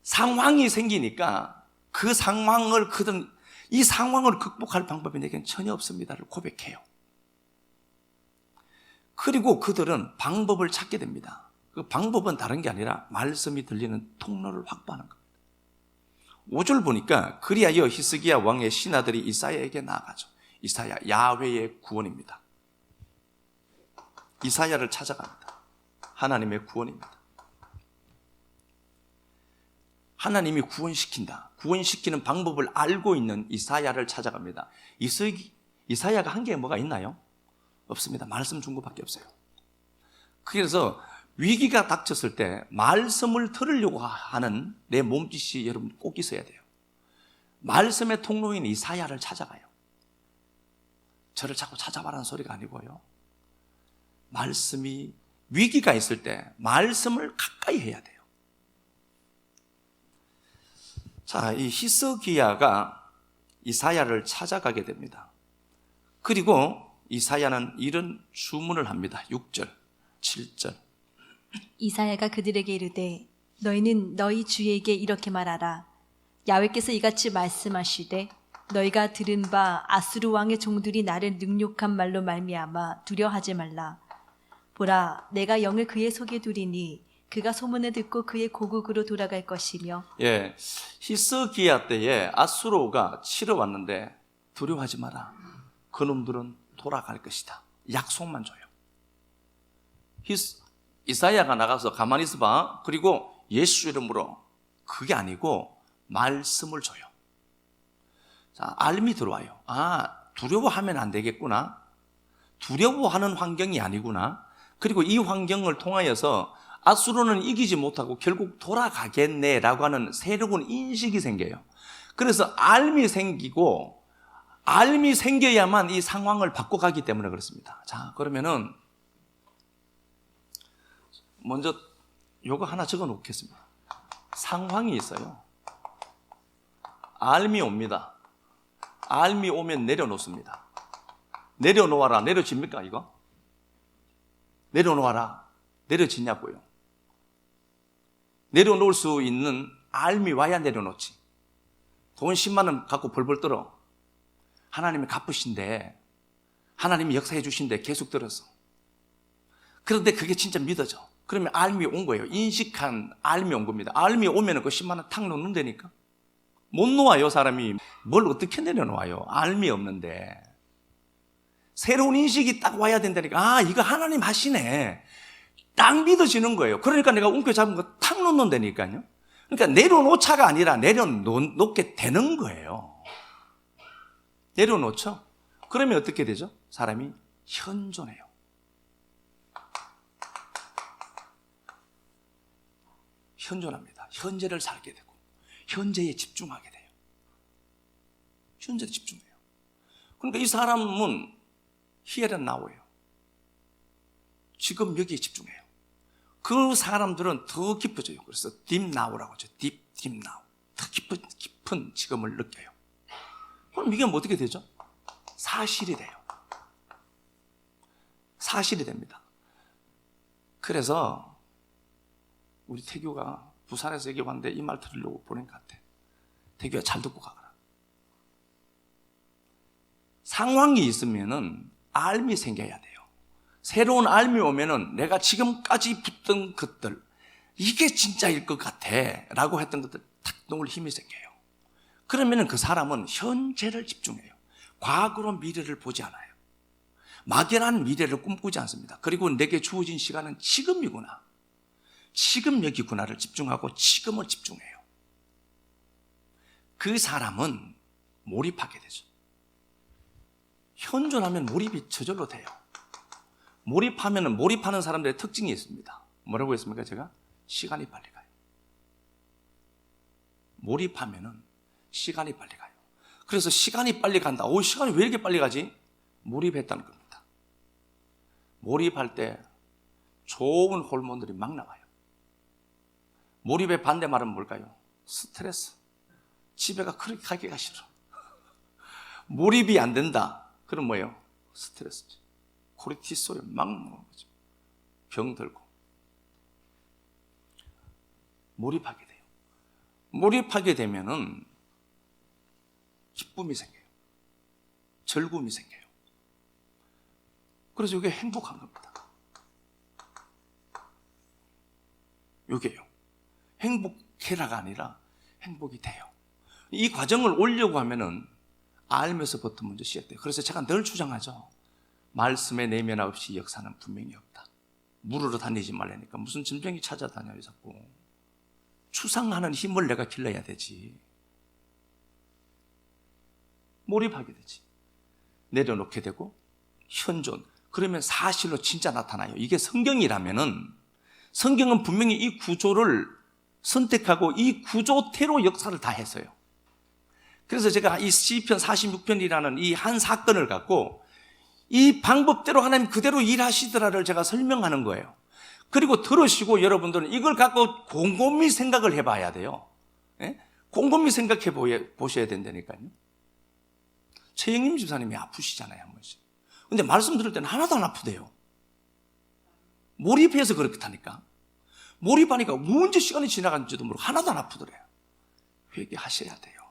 상황이 생기니까 그 상황을 이 상황을 극복할 방법이 내겐 전혀 없습니다를 고백해요. 그리고 그들은 방법을 찾게 됩니다. 그 방법은 다른 게 아니라 말씀이 들리는 통로를 확보하는 겁니다. 5절 보니까 그리하여 히스기야 왕의 신하들이 이사야에게 나아가죠. 이사야, 야훼의 구원입니다. 이사야를 찾아갑니다. 하나님의 구원입니다. 하나님이 구원시킨다. 구원시키는 방법을 알고 있는 이사야를 찾아갑니다. 이사야가 한 게 뭐가 있나요? 없습니다. 말씀 준 것밖에 없어요. 그래서 위기가 닥쳤을 때 말씀을 들으려고 하는 내 몸짓이 여러분 꼭 있어야 돼요. 말씀의 통로인 이사야를 찾아가요. 저를 자꾸 찾아봐라는 소리가 아니고요. 말씀이 위기가 있을 때 말씀을 가까이 해야 돼요. 자, 이 히스기야가 이사야를 찾아가게 됩니다. 그리고 이사야는 이런 주문을 합니다. 6절, 7절. 이사야가 그들에게 이르되 너희는 너희 주에게 이렇게 말하라. 야훼께서 이같이 말씀하시되 너희가 들은 바 아수르 왕의 종들이 나를 능욕한 말로 말미암아 두려워하지 말라. 보라, 내가 영을 그의 속에 두리니 그가 소문을 듣고 그의 고국으로 돌아갈 것이며. 예, 히스기야 때에 아수르가 치러 왔는데 두려워하지 마라. 그놈들은 돌아갈 것이다. 약속만 줘요. 이사야가 나가서 가만히 있어봐. 그리고 예수 이름으로, 그게 아니고 말씀을 줘요. 자, 알미 들어와요. 아, 두려워하면 안 되겠구나. 두려워하는 환경이 아니구나. 그리고 이 환경을 통하여서 아수르는 이기지 못하고 결국 돌아가겠네라고 하는 새로운 인식이 생겨요. 그래서 알미 생겨야만 이 상황을 바꿔가기 때문에 그렇습니다. 자, 그러면은 먼저 요거 하나 적어 놓겠습니다. 상황이 있어요. 알미 옵니다. 알미 오면 내려놓습니다. 내려놓아라. 내려집니까 이거? 내려놓아라. 내려지냐고요. 내려놓을 수 있는 알미 와야 내려놓지. 돈 10만 원 갖고 벌벌 떨어. 하나님이 갚으신데, 하나님이 역사해 주신데 계속 들어서. 그런데 그게 진짜 믿어져. 그러면 알미 온 거예요. 인식한 알미 온 겁니다. 알미 오면 그 10만 원 탁 놓는다니까. 못 놓아요, 사람이. 뭘 어떻게 내려놓아요? 알미 없는데. 새로운 인식이 딱 와야 된다니까. 아, 이거 하나님 하시네. 딱 믿어지는 거예요. 그러니까 내가 움켜잡은 거 탁 놓는다니까요. 그러니까 내려놓자가 아니라 내려놓게 되는 거예요. 내려놓죠? 그러면 어떻게 되죠? 사람이 현존해요. 현존합니다. 현재를 살게 되고 현재에 집중하게 돼요. 현재에 집중해요. 그러니까 이 사람은 히에른 나오예요. 지금 여기에 집중해요. 그 사람들은 더 깊어져요. 그래서 딥 나우라고 하죠. 딥 나우. 더 깊은 지금을 느껴요. 그럼 이게 뭐 어떻게 되죠? 사실이 돼요. 사실이 됩니다. 그래서 우리 태규가 부산에서 여기 왔는데 이 말 들으려고 보낸 것 같아. 태규야, 잘 듣고 가거라. 상황이 있으면은 알미 생겨야 돼요. 새로운 알미 오면은 내가 지금까지 붙던 것들, 이게 진짜일 것 같아 라고 했던 것들 탁 놓을 힘이 생겨요. 그러면은 그 사람은 현재를 집중해요. 과거로 미래를 보지 않아요. 막연한 미래를 꿈꾸지 않습니다. 그리고 내게 주어진 시간은 지금이구나. 지금 여기구나를 집중하고 지금을 집중해요. 그 사람은 몰입하게 되죠. 현존하면 몰입이 저절로 돼요. 몰입하면 몰입하는 사람들의 특징이 있습니다. 뭐라고 했습니까? 제가 시간이 빨리 가요. 몰입하면은 시간이 빨리 가요. 그래서 시간이 빨리 간다. 오, 시간이 왜 이렇게 빨리 가지? 몰입했다는 겁니다. 몰입할 때 좋은 호르몬들이 막 나와요. 몰입의 반대말은 뭘까요? 스트레스. 집에가 그렇게 가기가 싫어. 몰입이 안 된다. 그럼 뭐예요? 스트레스지. 코르티솔이 막 나오는 거죠. 병 들고. 몰입하게 돼요. 몰입하게 되면은 기쁨이 생겨요. 즐거움이 생겨요. 그래서 이게 행복한 겁니다. 요게요. 행복해라가 아니라 행복이 돼요. 이 과정을 오려고 하면은 알면서부터 먼저 시작돼요. 그래서 제가 늘 주장하죠. 말씀에 내면 없이 역사는 분명히 없다. 물으러 다니지 말라니까 무슨 짐승이 찾아다녀요 자꾸. 추상하는 힘을 내가 길러야 되지. 몰입하게 되지. 내려놓게 되고 현존. 그러면 사실로 진짜 나타나요. 이게 성경이라면은 성경은 분명히 이 구조를 선택하고 이 구조대로 역사를 다 했어요. 그래서 제가 이 시편 46편이라는 이 한 사건을 갖고 이 방법대로 하나님 그대로 일하시더라를 제가 설명하는 거예요. 그리고 들으시고 여러분들은 이걸 갖고 곰곰이 생각을 해봐야 돼요. 예? 곰곰이 생각해 보셔야 된다니까요. 최영임 집사님이 아프시잖아요, 한 번씩. 근데 말씀 들을 때는 하나도 안 아프대요. 몰입해서 그렇다니까. 몰입하니까 언제 시간이 지나간지도 모르고 하나도 안 아프더래요. 회개하셔야 돼요.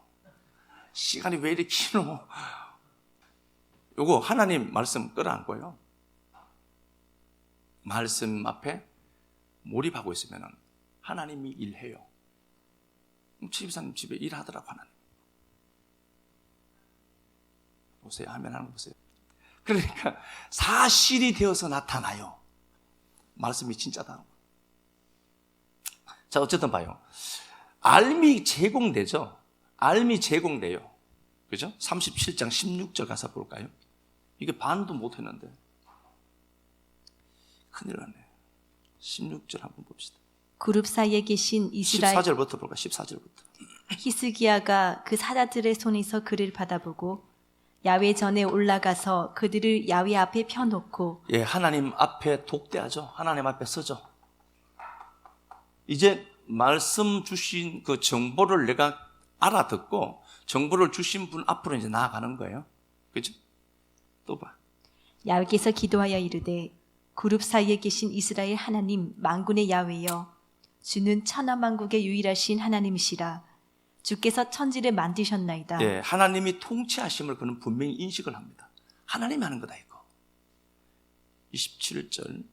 시간이 왜 이렇게 기노? 요거 하나님 말씀 끌어안고요. 말씀 앞에 몰입하고 있으면 하나님이 일해요. 집사님 집에 일하더라고 하나님. 보세요. 하면 하는 거 보세요. 그러니까 사실이 되어서 나타나요. 말씀이 진짜다. 자, 어쨌든 봐요. 알미 제공되죠. 알미 제공돼요. 그죠? 37장 16절 가서 볼까요? 이게 반도 못했는데 큰일 났네. 16절 한번 봅시다. 그룹 사이에 계신 이스라엘 14절부터 볼까요? 14절부터. 히스기야가 그 사자들의 손에서 그를 받아보고 야훼 전에 올라가서 그들을 야훼 앞에 펴놓고 예, 하나님 앞에 독대하죠. 하나님 앞에 서죠. 이제 말씀 주신 그 정보를 내가 알아듣고 정보를 주신 분 앞으로 이제 나아가는 거예요. 그죠? 또 봐. 야훼께서 기도하여 이르되 그룹 사이에 계신 이스라엘 하나님 만군의 야훼여 주는 천하만국의 유일하신 하나님이시라 주께서 천지를 만드셨나이다. 예, 하나님이 통치하심을 그는 분명히 인식을 합니다. 하나님이 하는 거다 이거. 27절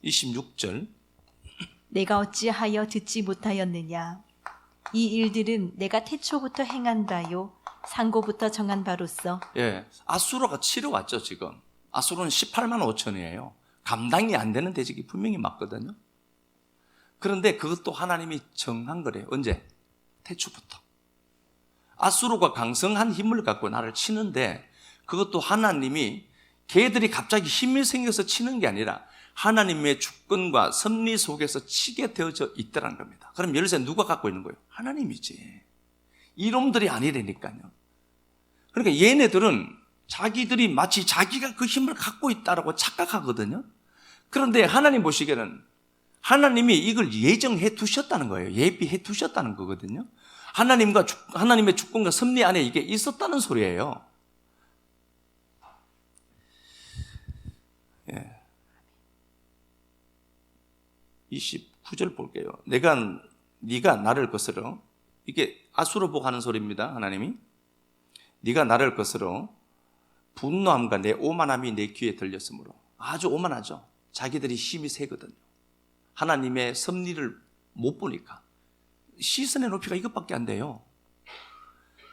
26절 내가 어찌하여 듣지 못하였느냐 이 일들은 내가 태초부터 행한 바요 상고부터 정한 바로서 예, 아수르가 치러 왔죠 지금. 아수르는 18만 5천이에요. 감당이 안 되는 대적이 분명히 맞거든요. 그런데 그것도 하나님이 정한 거래요. 언제? 태초부터. 아수르가 강성한 힘을 갖고 나를 치는데 그것도 하나님이 걔들이 갑자기 힘이 생겨서 치는 게 아니라 하나님의 주권과 섭리 속에서 치게 되어져 있더라는 겁니다. 그럼 열쇠 누가 갖고 있는 거예요? 하나님이지. 이놈들이 아니라니까요. 그러니까 얘네들은 자기들이 마치 자기가 그 힘을 갖고 있다라고 착각하거든요. 그런데 하나님 보시기에는 하나님이 이걸 예정해 두셨다는 거예요. 예비해 두셨다는 거거든요. 하나님의 주권과 섭리 안에 이게 있었다는 소리예요. 예. 29절 볼게요. 네가 나를 거스러. 이게 아수르 보고 하는 소리입니다. 하나님이. 네가 나를 거스러 분노함과 내 오만함이 내 귀에 들렸으므로. 아주 오만하죠. 자기들이 힘이 세거든요. 하나님의 섭리를 못 보니까. 시선의 높이가 이것밖에 안 돼요.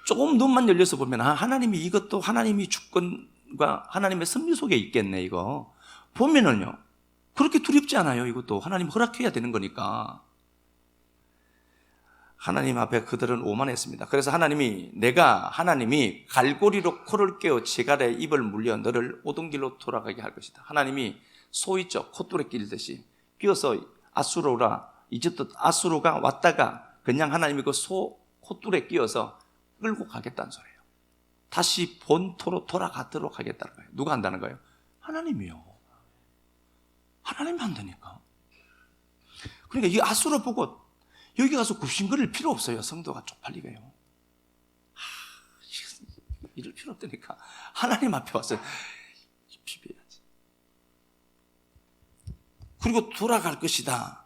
조금 눈만 열려서 보면 하나님이 이것도 하나님이 주권과 하나님의 섭리 속에 있겠네 이거. 보면은요. 그렇게 두렵지 않아요. 이것도 하나님 허락해야 되는 거니까. 하나님 앞에 그들은 오만했습니다. 그래서 하나님이 갈고리로 코를 깨어 제갈의 입을 물려 너를 오던 길로 돌아가게 할 것이다. 하나님이 소 있죠. 콧돌에 끼듯이 끼어서 이집트 아수르가 왔다가 그냥 하나님이 그 소 콧돌에 끼어서 끌고 가겠다는 소리예요. 다시 본토로 돌아가도록 하겠다는 거예요. 누가 한다는 거예요? 하나님이요. 하나님이 한다니까. 그러니까 이 아수르 보고 여기 가서 굽신거릴 필요 없어요. 성도가 쪽팔리게요. 이럴 필요 없다니까. 하나님 앞에 와서 비벼야지. 그리고 돌아갈 것이다.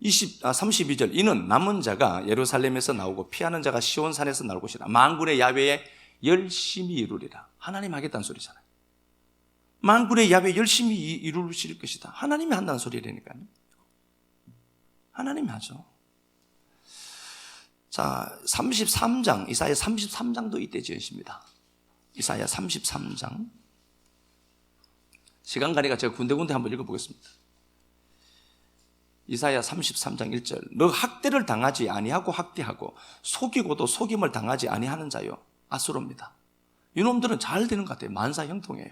32절 이는 남은 자가 예루살렘에서 나오고 피하는 자가 시온산에서 나올 것이다. 만군의 야훼에 열심히 이루리라. 하나님 하겠다는 소리잖아요. 만군의 야훼 열심히 이루실 것이다. 하나님이 한다는 소리라니까요. 하나님이 하죠. 자, 33장, 이사야 33장도 이때 지으십니다. 이사야 33장. 시간 가니까 제가 군데군데 한번 읽어보겠습니다. 이사야 33장 1절. 너 학대를 당하지 아니하고 학대하고 속이고도 속임을 당하지 아니하는 자요. 아수르입니다. 이놈들은 잘 되는 것 같아요. 만사형통이에요.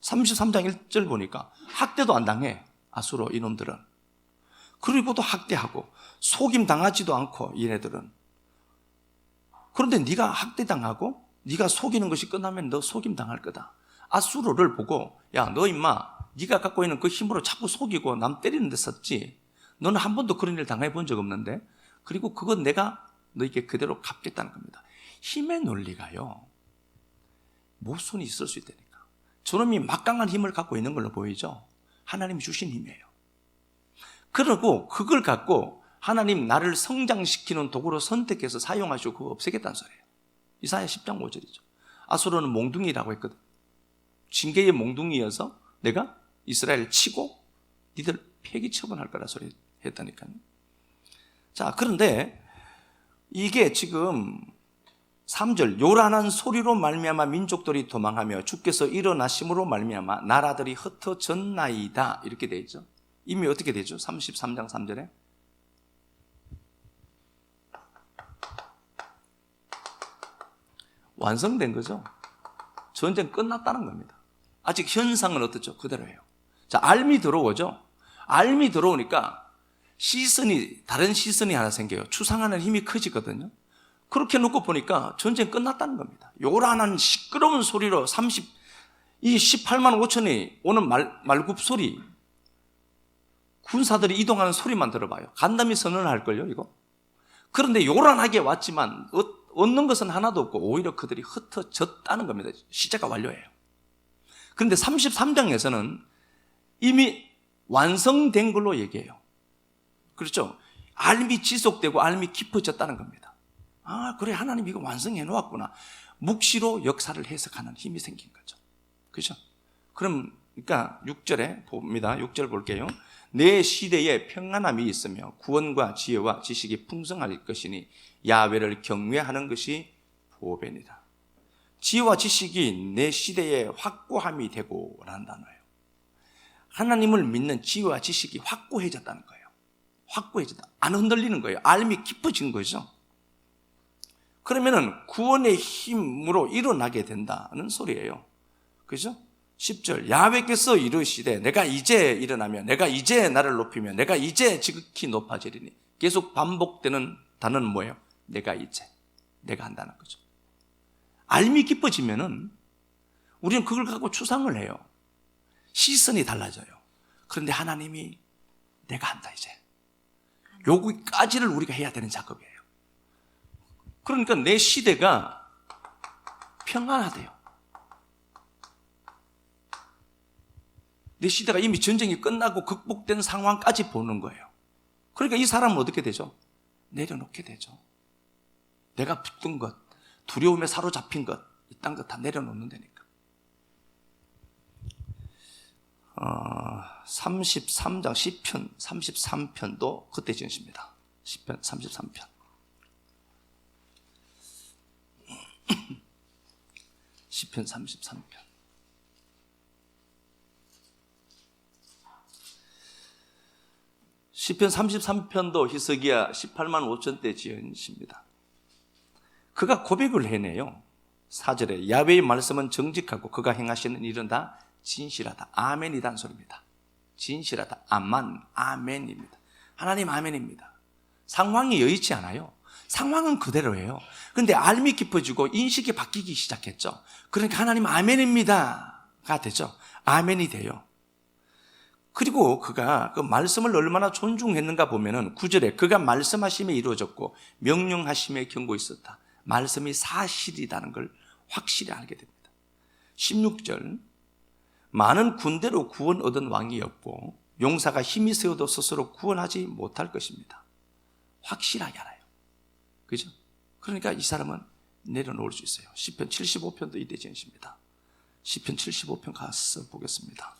33장 1절 보니까 학대도 안 당해. 아수르 이놈들은. 그리고도 학대하고 속임 당하지도 않고 얘네들은. 그런데 네가 학대당하고 네가 속이는 것이 끝나면 너 속임 당할 거다. 아수르를 보고 야, 너 임마 네가 갖고 있는 그 힘으로 자꾸 속이고 남 때리는 데 썼지. 너는 한 번도 그런 일 당해 본 적 없는데. 그리고 그건 내가 너에게 그대로 갚겠다는 겁니다. 힘의 논리가요, 모순이 있을 수 있다니까. 저놈이 막강한 힘을 갖고 있는 걸로 보이죠. 하나님이 주신 힘이에요. 그러고 그걸 갖고 하나님 나를 성장시키는 도구로 선택해서 사용하시고 그거 없애겠다는 소리예요. 이사야 10장 5절이죠. 아수르는 몽둥이라고 했거든. 징계의 몽둥이여서 내가 이스라엘 치고 니들 폐기 처분할 거라 소리 했다니까요. 자, 그런데 이게 지금 3절, 요란한 소리로 말미암아 민족들이 도망하며 주께서 일어나심으로 말미암아 나라들이 흩어졌나이다, 이렇게 돼 있죠. 이미 어떻게 되죠? 33장 3절에 완성된 거죠. 전쟁 끝났다는 겁니다. 아직 현상은 어떻죠? 그대로예요. 자, 알미 들어오죠. 알미 들어오니까 다른 시선이 하나 생겨요. 추상하는 힘이 커지거든요. 그렇게 놓고 보니까 전쟁 끝났다는 겁니다. 요란한 시끄러운 소리로 18만 5천이 오는 말굽 소리, 군사들이 이동하는 소리만 들어봐요. 간담이 선언할걸요, 이거? 그런데 요란하게 왔지만 얻는 것은 하나도 없고 오히려 그들이 흩어졌다는 겁니다. 시제가 완료예요. 그런데 33장에서는 이미 완성된 걸로 얘기해요. 그렇죠? 알미 지속되고 알미 깊어졌다는 겁니다. 아, 그래, 하나님 이거 완성해 놓았구나. 묵시로 역사를 해석하는 힘이 생긴 거죠. 그렇죠? 그러니까 6절에 봅니다. 6절 볼게요. 내 시대에 평안함이 있으며 구원과 지혜와 지식이 풍성할 것이니 야훼를 경외하는 것이 보배니라. 지혜와 지식이 내 시대에 확고함이 되고 라는 단어예요. 하나님을 믿는 지혜와 지식이 확고해졌다는 거예요. 확고해졌다. 안 흔들리는 거예요. 알미 깊어진 거죠. 그러면은 구원의 힘으로 일어나게 된다는 소리예요. 그죠? 10절, 야훼께서 이르시되 내가 이제 일어나며 내가 이제 나를 높이며 내가 이제 지극히 높아지리니. 계속 반복되는 단어는 뭐예요? 내가 이제, 내가 한다는 거죠. 알미 깊어지면은 우리는 그걸 갖고 추상을 해요. 시선이 달라져요. 그런데 하나님이 내가 한다 이제. 여기까지를 우리가 해야 되는 작업이에요. 그러니까 내 시대가 평안하대요. 내 시대가 이미 전쟁이 끝나고 극복된 상황까지 보는 거예요. 그러니까 이 사람은 어떻게 되죠? 내려놓게 되죠. 내가 붙든 것, 두려움에 사로잡힌 것, 이딴 것 다 내려놓는 데니까. 33장 시편 33편도 그때 지으십니다. 시편 33편. 시편 33편. 시편 33편도 히스기야 18만 5천 때 지은 시입니다. 그가 고백을 해내요. 4절에 야훼의 말씀은 정직하고 그가 행하시는 일은 다 진실하다. 아멘이란 소리입니다. 진실하다. 아멘입니다. 하나님 아멘입니다. 상황이 여의치 않아요. 상황은 그대로예요. 그런데 알미 깊어지고 인식이 바뀌기 시작했죠. 그러니까 하나님 아멘입니다가 되죠. 아멘이 돼요. 그리고 그가 그 말씀을 얼마나 존중했는가 보면은 9절에 그가 말씀하심에 이루어졌고 명령하심에 경고 있었다. 말씀이 사실이라는 걸 확실히 알게 됩니다. 16절, 많은 군대로 구원 얻은 왕이었고 용사가 힘이 세어도 스스로 구원하지 못할 것입니다. 확실하게 알아요. 그죠? 그러니까 이 사람은 내려놓을 수 있어요. 시편 75편도 이때 지으십니다. 시편 75편 가서 보겠습니다.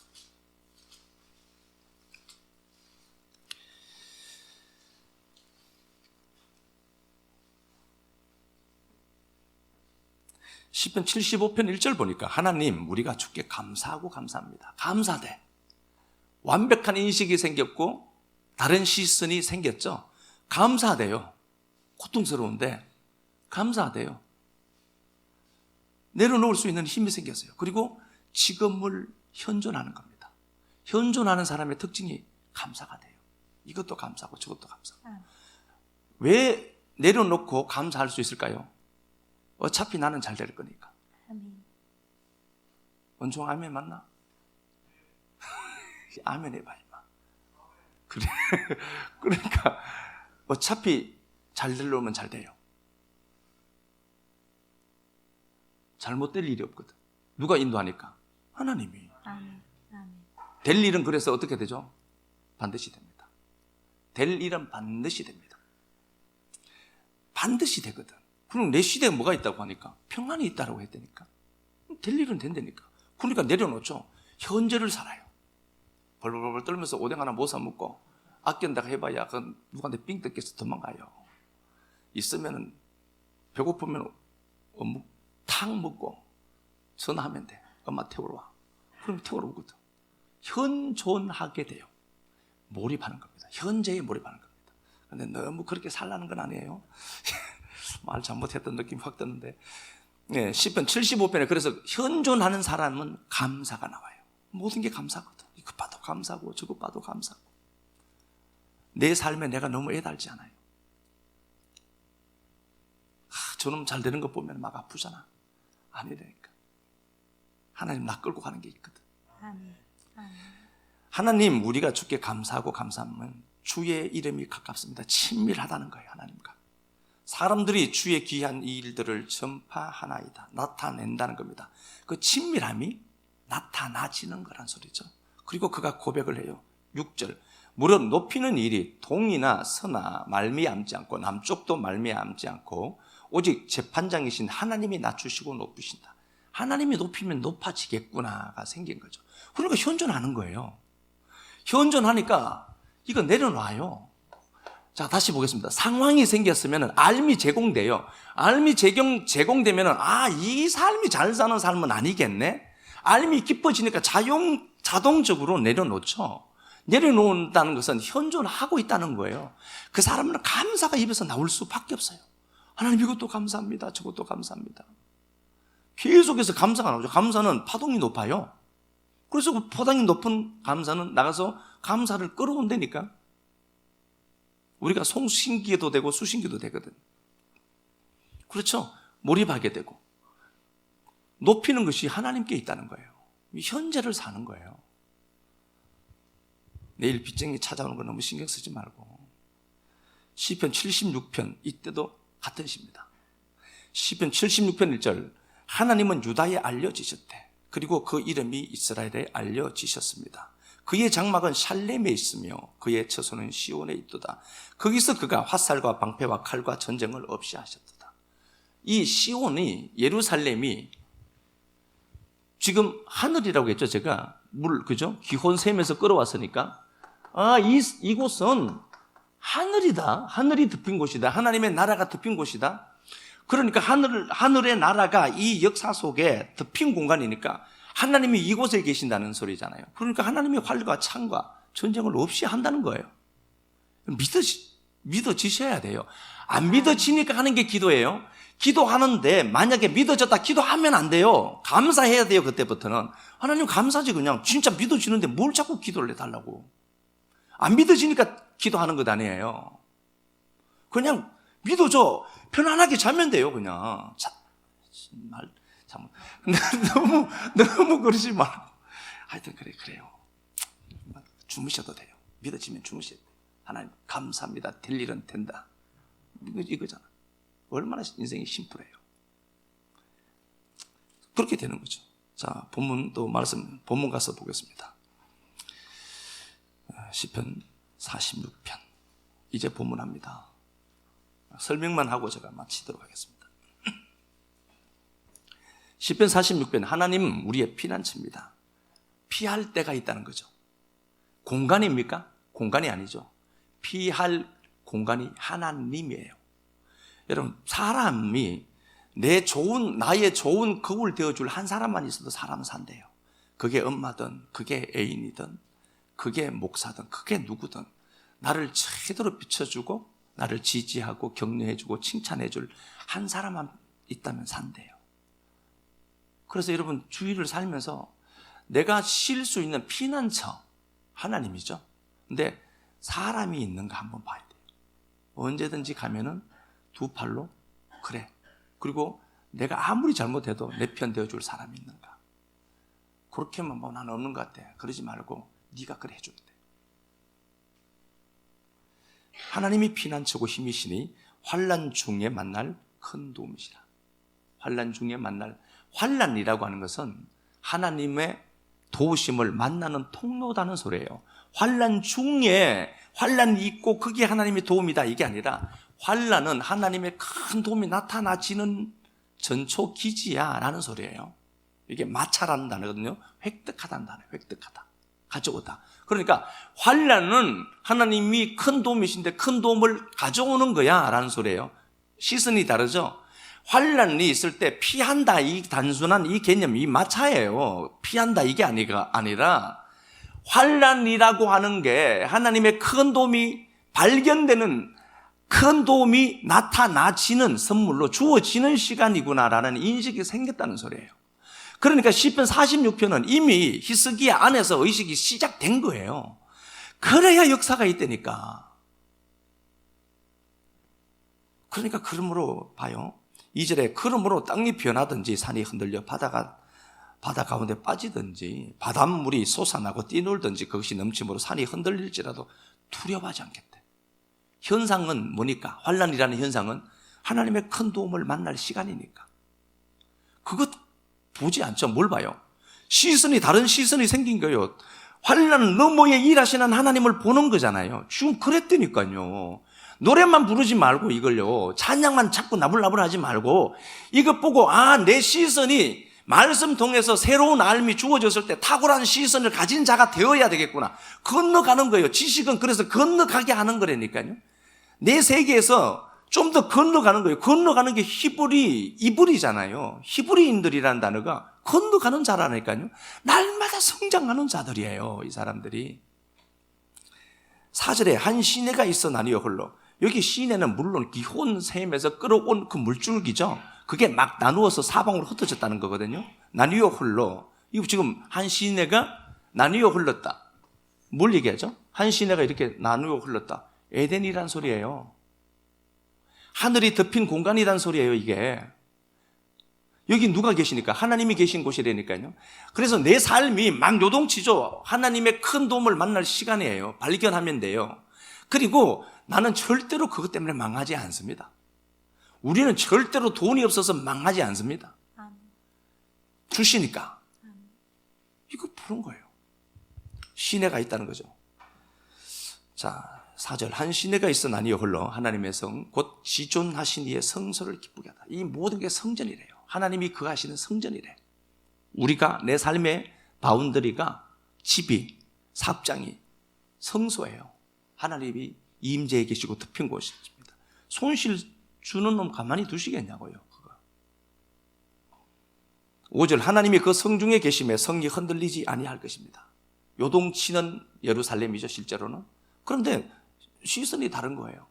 시편 75편 1절 보니까 하나님 우리가 주께 감사하고 감사합니다. 감사돼. 완벽한 인식이 생겼고 다른 시선이 생겼죠. 감사돼요. 고통스러운데 감사돼요. 내려놓을 수 있는 힘이 생겼어요. 그리고 지금을 현존하는 겁니다. 현존하는 사람의 특징이 감사가 돼요. 이것도 감사하고 저것도 감사하고. 왜 내려놓고 감사할 수 있을까요? 어차피 나는 잘 될 거니까. 아멘. 원종 아멘 맞나? 아멘 해봐 임마. 그래. 그러니까 어차피 잘 되려면 잘 돼요. 잘못될 일이 없거든. 누가 인도하니까? 하나님이. 아멘. 아멘. 될 일은 그래서 어떻게 되죠? 반드시 됩니다. 될 일은 반드시 됩니다. 반드시 되거든. 그럼 내 시대에 뭐가 있다고 하니까? 평안이 있다고 했다니까. 될 일은 된다니까. 그러니까 내려놓죠. 현재를 살아요. 벌벌벌 떨면서 오뎅 하나 못 사 먹고 아낀다고 해봐야 그건 누구한테 삥 뜯겨서 도망가요. 있으면 배고프면 어묵 탁 먹고 전화하면 돼. 엄마 태우러 와. 그럼 태우러 오거든. 현존하게 돼요. 몰입하는 겁니다. 현재에 몰입하는 겁니다. 근데 너무 그렇게 살라는 건 아니에요. 말 잘못했던 느낌이 확 드는데. 네, 시편 75편에 그래서 현존하는 사람은 감사가 나와요. 모든 게 감사거든. 이거 봐도 감사고 저거 봐도 감사고. 내 삶에 내가 너무 애달지 않아요. 저놈 잘 되는 거 보면 막 아프잖아. 아니라니까. 하나님 나 끌고 가는 게 있거든. 아멘. 아멘. 하나님 우리가 주께 감사하고 감사하면 주의 이름이 가깝습니다. 친밀하다는 거예요. 하나님과 사람들이 주의 귀한 이 일들을 전파하나이다. 나타낸다는 겁니다. 그 친밀함이 나타나지는 거란 소리죠. 그리고 그가 고백을 해요. 6절 무릇 높이는 일이 동이나 서나 말미암지 않고 남쪽도 말미암지 않고 오직 재판장이신 하나님이 낮추시고 높으신다. 하나님이 높이면 높아지겠구나가 생긴 거죠. 그러니까 현존하는 거예요. 현존하니까 이거 내려놔요. 자, 다시 보겠습니다. 상황이 생겼으면 알미 제공돼요. 알미 제공되면 이 삶이 잘 사는 삶은 아니겠네. 알미 깊어지니까 자동적으로 내려놓죠. 내려놓는다는 것은 현존하고 있다는 거예요. 그 사람은 감사가 입에서 나올 수밖에 없어요. 하나님 이것도 감사합니다. 저것도 감사합니다. 계속해서 감사가 나오죠. 감사는 파동이 높아요. 그래서 그 파동이 높은 감사는 나가서 감사를 끌어온다니까. 우리가 송신기도 되고 수신기도 되거든. 그렇죠? 몰입하게 되고. 높이는 것이 하나님께 있다는 거예요. 현재를 사는 거예요. 내일 빚쟁이 찾아오는 거 너무 신경 쓰지 말고. 시편 76편 이때도 같은 시입니다. 시편 76편 1절 하나님은 유다에 알려지셨대. 그리고 그 이름이 이스라엘에 알려지셨습니다. 그의 장막은 샬렘에 있으며 그의 처소는 시온에 있도다. 거기서 그가 화살과 방패와 칼과 전쟁을 없이 하셨도다. 이 시온이 예루살렘이 지금 하늘이라고 했죠. 제가 그죠? 기혼샘에서 끌어왔으니까 이곳은 하늘이다. 하늘이 덮인 곳이다. 하나님의 나라가 덮인 곳이다. 그러니까 하늘의 나라가 이 역사 속에 덮인 공간이니까 하나님이 이곳에 계신다는 소리잖아요. 그러니까 하나님이 활과 창과 전쟁을 없이 한다는 거예요. 믿어지셔야 돼요. 안 믿어지니까 하는 게 기도예요. 기도하는데 만약에 믿어졌다 기도하면 안 돼요. 감사해야 돼요. 그때부터는 하나님 감사지. 그냥 진짜 믿어지는데 뭘 자꾸 기도를 해달라고. 안 믿어지니까 기도하는 것 아니에요. 그냥 믿어줘. 편안하게 자면 돼요. 그냥 너무 그러지 말고. 하여튼 그래요. 주무셔도 돼요. 믿어지면 주무셔야 돼요. 하나님 감사합니다. 될 일은 된다. 이거잖아. 얼마나 인생이 심플해요. 그렇게 되는 거죠. 자, 본문 가서 보겠습니다. 시편 46편. 이제 본문합니다. 설명만 하고 제가 마치도록 하겠습니다. 시편 46편 하나님 우리의 피난처입니다. 피할 데가 있다는 거죠. 공간입니까? 공간이 아니죠. 피할 공간이 하나님이에요. 여러분 사람이 나의 좋은 거울 되어줄 한 사람만 있어도 사람은 산대요. 그게 엄마든, 그게 애인이든, 그게 목사든, 그게 누구든 나를 제대로 비춰주고 나를 지지하고 격려해주고 칭찬해줄 한 사람만 있다면 산대요. 그래서 여러분 주위를 살면서 내가 쉴 수 있는 피난처 하나님이죠. 근데 사람이 있는가 한번 봐야 돼요. 언제든지 가면은 두 팔로 그래. 그리고 내가 아무리 잘못해도 내 편 되어줄 사람이 있는가. 그렇게만 보면 나는 없는 것 같아. 그러지 말고 네가 그래 해줘야 돼. 하나님이 피난처고 힘이시니 환난 중에 만날 큰 도움이시라. 환난 중에 만날, 환난이라고 하는 것은 하나님의 도우심을 만나는 통로다는 소리예요. 환난 중에 환난이 있고 그게 하나님의 도움이다 이게 아니라 환난은 하나님의 큰 도움이 나타나지는 전초기지야 라는 소리예요. 이게 마차라는 단어거든요. 획득하다는 단어예요. 획득하다, 가져오다. 그러니까 환난은 하나님이 큰 도움이신데 큰 도움을 가져오는 거야 라는 소리예요. 시선이 다르죠. 환난이 있을 때 피한다 이 단순한 이 개념이 마차예요. 피한다 이게 아니라 환난이라고 하는 게 하나님의 큰 도움이 발견되는, 큰 도움이 나타나지는 선물로 주어지는 시간이구나라는 인식이 생겼다는 소리예요. 그러니까 시편 46편은 이미 히스기야 안에서 의식이 시작된 거예요. 그래야 역사가 있다니까. 그러니까 그러므로 봐요. 2절에 그러므로 땅이 변하든지 산이 흔들려 바다 가운데 빠지든지 바닷물이 솟아나고 뛰놀든지 그것이 넘침으로 산이 흔들릴지라도 두려워하지 않겠대. 현상은 뭐니까? 환난이라는 현상은 하나님의 큰 도움을 만날 시간이니까. 그것 보지 않죠. 뭘 봐요? 다른 시선이 생긴 거예요. 환난 너머에 일하시는 하나님을 보는 거잖아요. 지금 그랬다니까요. 노래만 부르지 말고 이걸요. 찬양만 자꾸 나불나불 하지 말고 이것 보고 내 시선이 말씀 통해서 새로운 알미 주어졌을 때 탁월한 시선을 가진 자가 되어야 되겠구나. 건너가는 거예요. 지식은 그래서 건너가게 하는 거라니까요. 내 세계에서 좀 더 건너가는 거예요. 건너가는 게 이불이잖아요. 히브리인들이라는 단어가 건너가는 자라니까요. 날마다 성장하는 자들이에요. 이 사람들이. 4절에 한 시내가 있어 나뉘어 흘러. 여기 시내는 물론 기혼 샘에서 끌어온 그 물줄기죠. 그게 막 나누어서 사방으로 흩어졌다는 거거든요. 나뉘어 흘러. 이거 지금 한 시내가 나뉘어 흘렀다. 뭘 얘기하죠? 한 시내가 이렇게 나누어 흘렀다. 에덴이란 소리예요. 하늘이 덮인 공간이란 소리예요, 이게. 여기 누가 계시니까? 하나님이 계신 곳이라니까요. 그래서 내 삶이 막 요동치죠. 하나님의 큰 도움을 만날 시간이에요. 발견하면 돼요. 그리고 나는 절대로 그것 때문에 망하지 않습니다. 우리는 절대로 돈이 없어서 망하지 않습니다. 주시니까. 이거 부른 거예요. 시내가 있다는 거죠. 자, 4절 한 시내가 있어 나뉘어 흘러 하나님의 성 곧 지존하신 이의 성소를 기쁘게 하다. 이 모든 게 성전이래요. 하나님이 거하시는 성전이래. 우리가 내 삶의 바운더리가 집이 삽장이 성소예요. 하나님이 임재해 계시고 덮인 곳입니다. 손실 주는 놈 가만히 두시겠냐고요. 그거. 5절 하나님이 그 성중에 계심에 성이 흔들리지 아니할 것입니다. 요동치는 예루살렘이죠, 실제로는. 그런데 시선이 다른 거예요.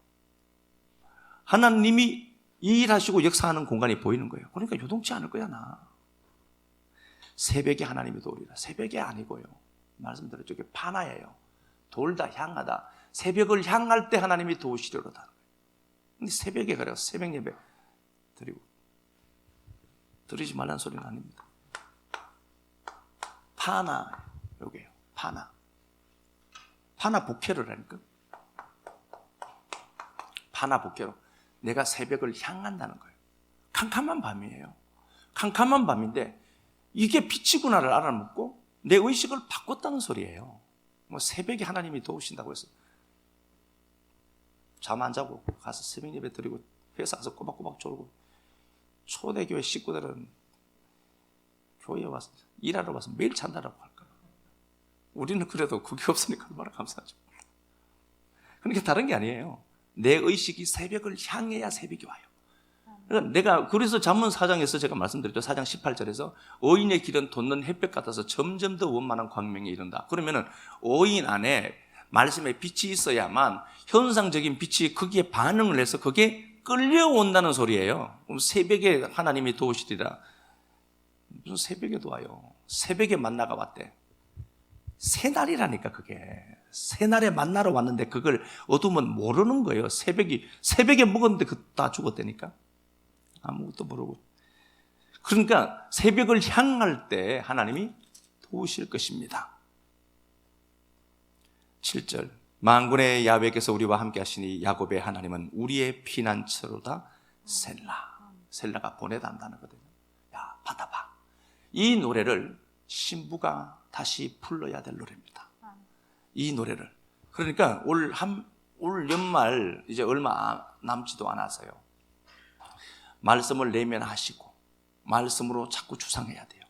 하나님이 일하시고 역사하는 공간이 보이는 거예요. 그러니까 요동치 않을 거야, 나. 새벽에 하나님이 도우리라. 새벽이 아니고요. 말씀드렸죠. 이게 파나예요. 돌다, 향하다. 새벽을 향할 때 하나님이 도우시려다. 근데 새벽에 그래요. 새벽 예배 드리고. 드리지 말라는 소리는 아닙니다. 파나, 요게요. 파나. 파나 복회를 하니까. 파나 복회로. 내가 새벽을 향한다는 거예요. 캄캄한 밤이에요. 캄캄한 밤인데 이게 빛이구나를 알아먹고 내 의식을 바꿨다는 소리예요. 뭐 새벽에 하나님이 도우신다고 해서 잠 안 자고 가서 새벽 예배 드리고 회사 가서 꼬박꼬박 졸고 초대교회 식구들은 교회에 와서 일하러 와서 매일 잔다라고 할까. 우리는 그래도 그게 없으니까 얼마나 감사하죠. 그러니까 다른 게 아니에요. 내 의식이 새벽을 향해야 새벽이 와요. 그러니까 내가 그래서 잠언 4장에서 제가 말씀드렸죠. 4장 18절에서 의인의 길은 돋는 햇볕 같아서 점점 더 원만한 광명에 이른다. 그러면은 의인 안에 말씀에 빛이 있어야만 현상적인 빛이 거기에 반응을 해서 그게 끌려온다는 소리예요. 그럼 새벽에 하나님이 도우시리라. 무슨 새벽에 도와요? 새벽에 만나가 왔대. 새날이라니까 그게. 새날에 만나러 왔는데 그걸 어두면 모르는 거예요. 새벽에 먹었는데 다 죽었다니까. 아무것도 모르고. 그러니까 새벽을 향할 때 하나님이 도우실 것입니다. 7절 만군의 야훼께서 우리와 함께 하시니 야곱의 하나님은 우리의 피난처로다. 셀라가 보내단다는 거거든요. 야, 받아봐. 이 노래를 신부가 다시 불러야 될 노래입니다. 이 노래를. 그러니까 올 연말 이제 얼마 남지도 않아서요. 말씀을 내면하시고 말씀으로 자꾸 주상해야 돼요.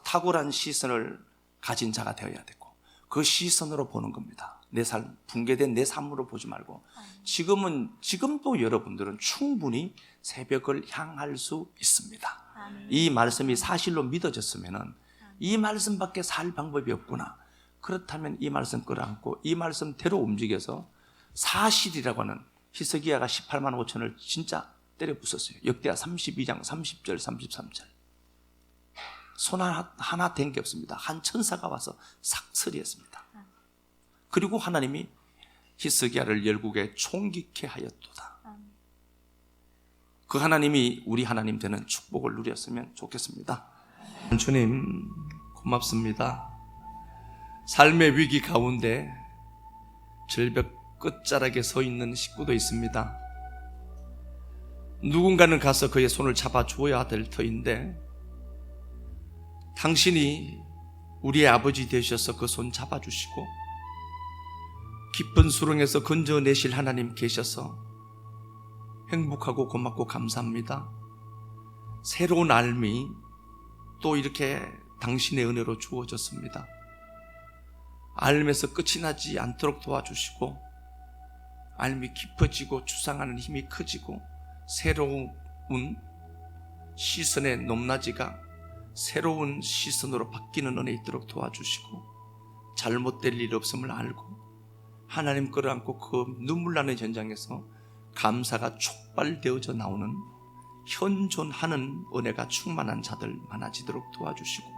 탁월한 시선을 가진 자가 되어야 되고 그 시선으로 보는 겁니다. 내 삶, 붕괴된 내 삶으로 보지 말고 지금도 여러분들은 충분히 새벽을 향할 수 있습니다. 이 말씀이 사실로 믿어졌으면은 이 말씀밖에 살 방법이 없구나. 그렇다면 이 말씀 끌어안고 이 말씀대로 움직여서 사실이라고 하는 히스기야가 18만 5천을 진짜 때려 부쉈어요. 역대하 32장 30절 33절. 손 하나 된 게 없습니다. 한 천사가 와서 싹 처리했습니다. 그리고 하나님이 히스기야를 열국에 총기케 하였도다. 그 하나님이 우리 하나님 되는 축복을 누렸으면 좋겠습니다. 주님 고맙습니다. 삶의 위기 가운데 절벽 끝자락에 서 있는 식구도 있습니다. 누군가는 가서 그의 손을 잡아주어야 될 터인데 당신이 우리의 아버지 되셔서 그 손 잡아주시고 깊은 수렁에서 건져내실 하나님 계셔서 행복하고 고맙고 감사합니다. 새로운 삶이 또 이렇게 당신의 은혜로 주어졌습니다. 삶에서 끝이 나지 않도록 도와주시고 삶이 깊어지고 주상하는 힘이 커지고 새로운 시선의 높낮이가 새로운 시선으로 바뀌는 은혜 있도록 도와주시고 잘못될 일 없음을 알고 하나님 끌어안고 그 눈물 나는 현장에서 감사가 촉발되어져 나오는 현존하는 은혜가 충만한 자들 많아지도록 도와주시고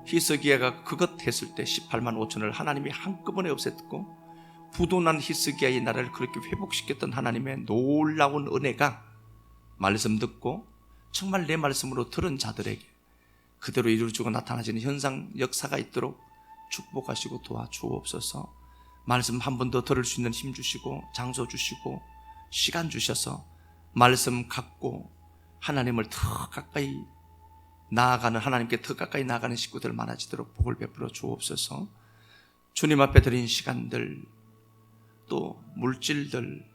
히스기야가 그것 했을 때 18만 5천을 하나님이 한꺼번에 없앴고 부도난 히스기야의 나라를 그렇게 회복시켰던 하나님의 놀라운 은혜가 말씀 듣고 정말 내 말씀으로 들은 자들에게 그대로 이루어지고 나타나지는 현상 역사가 있도록 축복하시고 도와주옵소서. 말씀 한 번 더 들을 수 있는 힘 주시고 장소 주시고 시간 주셔서 말씀 갖고 하나님을 더 가까이 나아가는 하나님께 더 가까이 나아가는 식구들 많아지도록 복을 베풀어 주옵소서. 주님 앞에 드린 시간들 또 물질들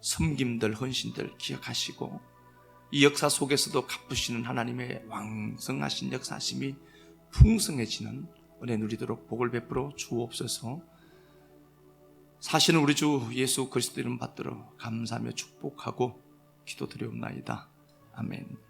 섬김들 헌신들 기억하시고 이 역사 속에서도 갚으시는 하나님의 왕성하신 역사심이 풍성해지는 은혜 누리도록 복을 베풀어 주옵소서. 사실은 우리 주 예수 그리스도 이름 받들어 감사하며 축복하고 기도드리옵나이다. 아멘.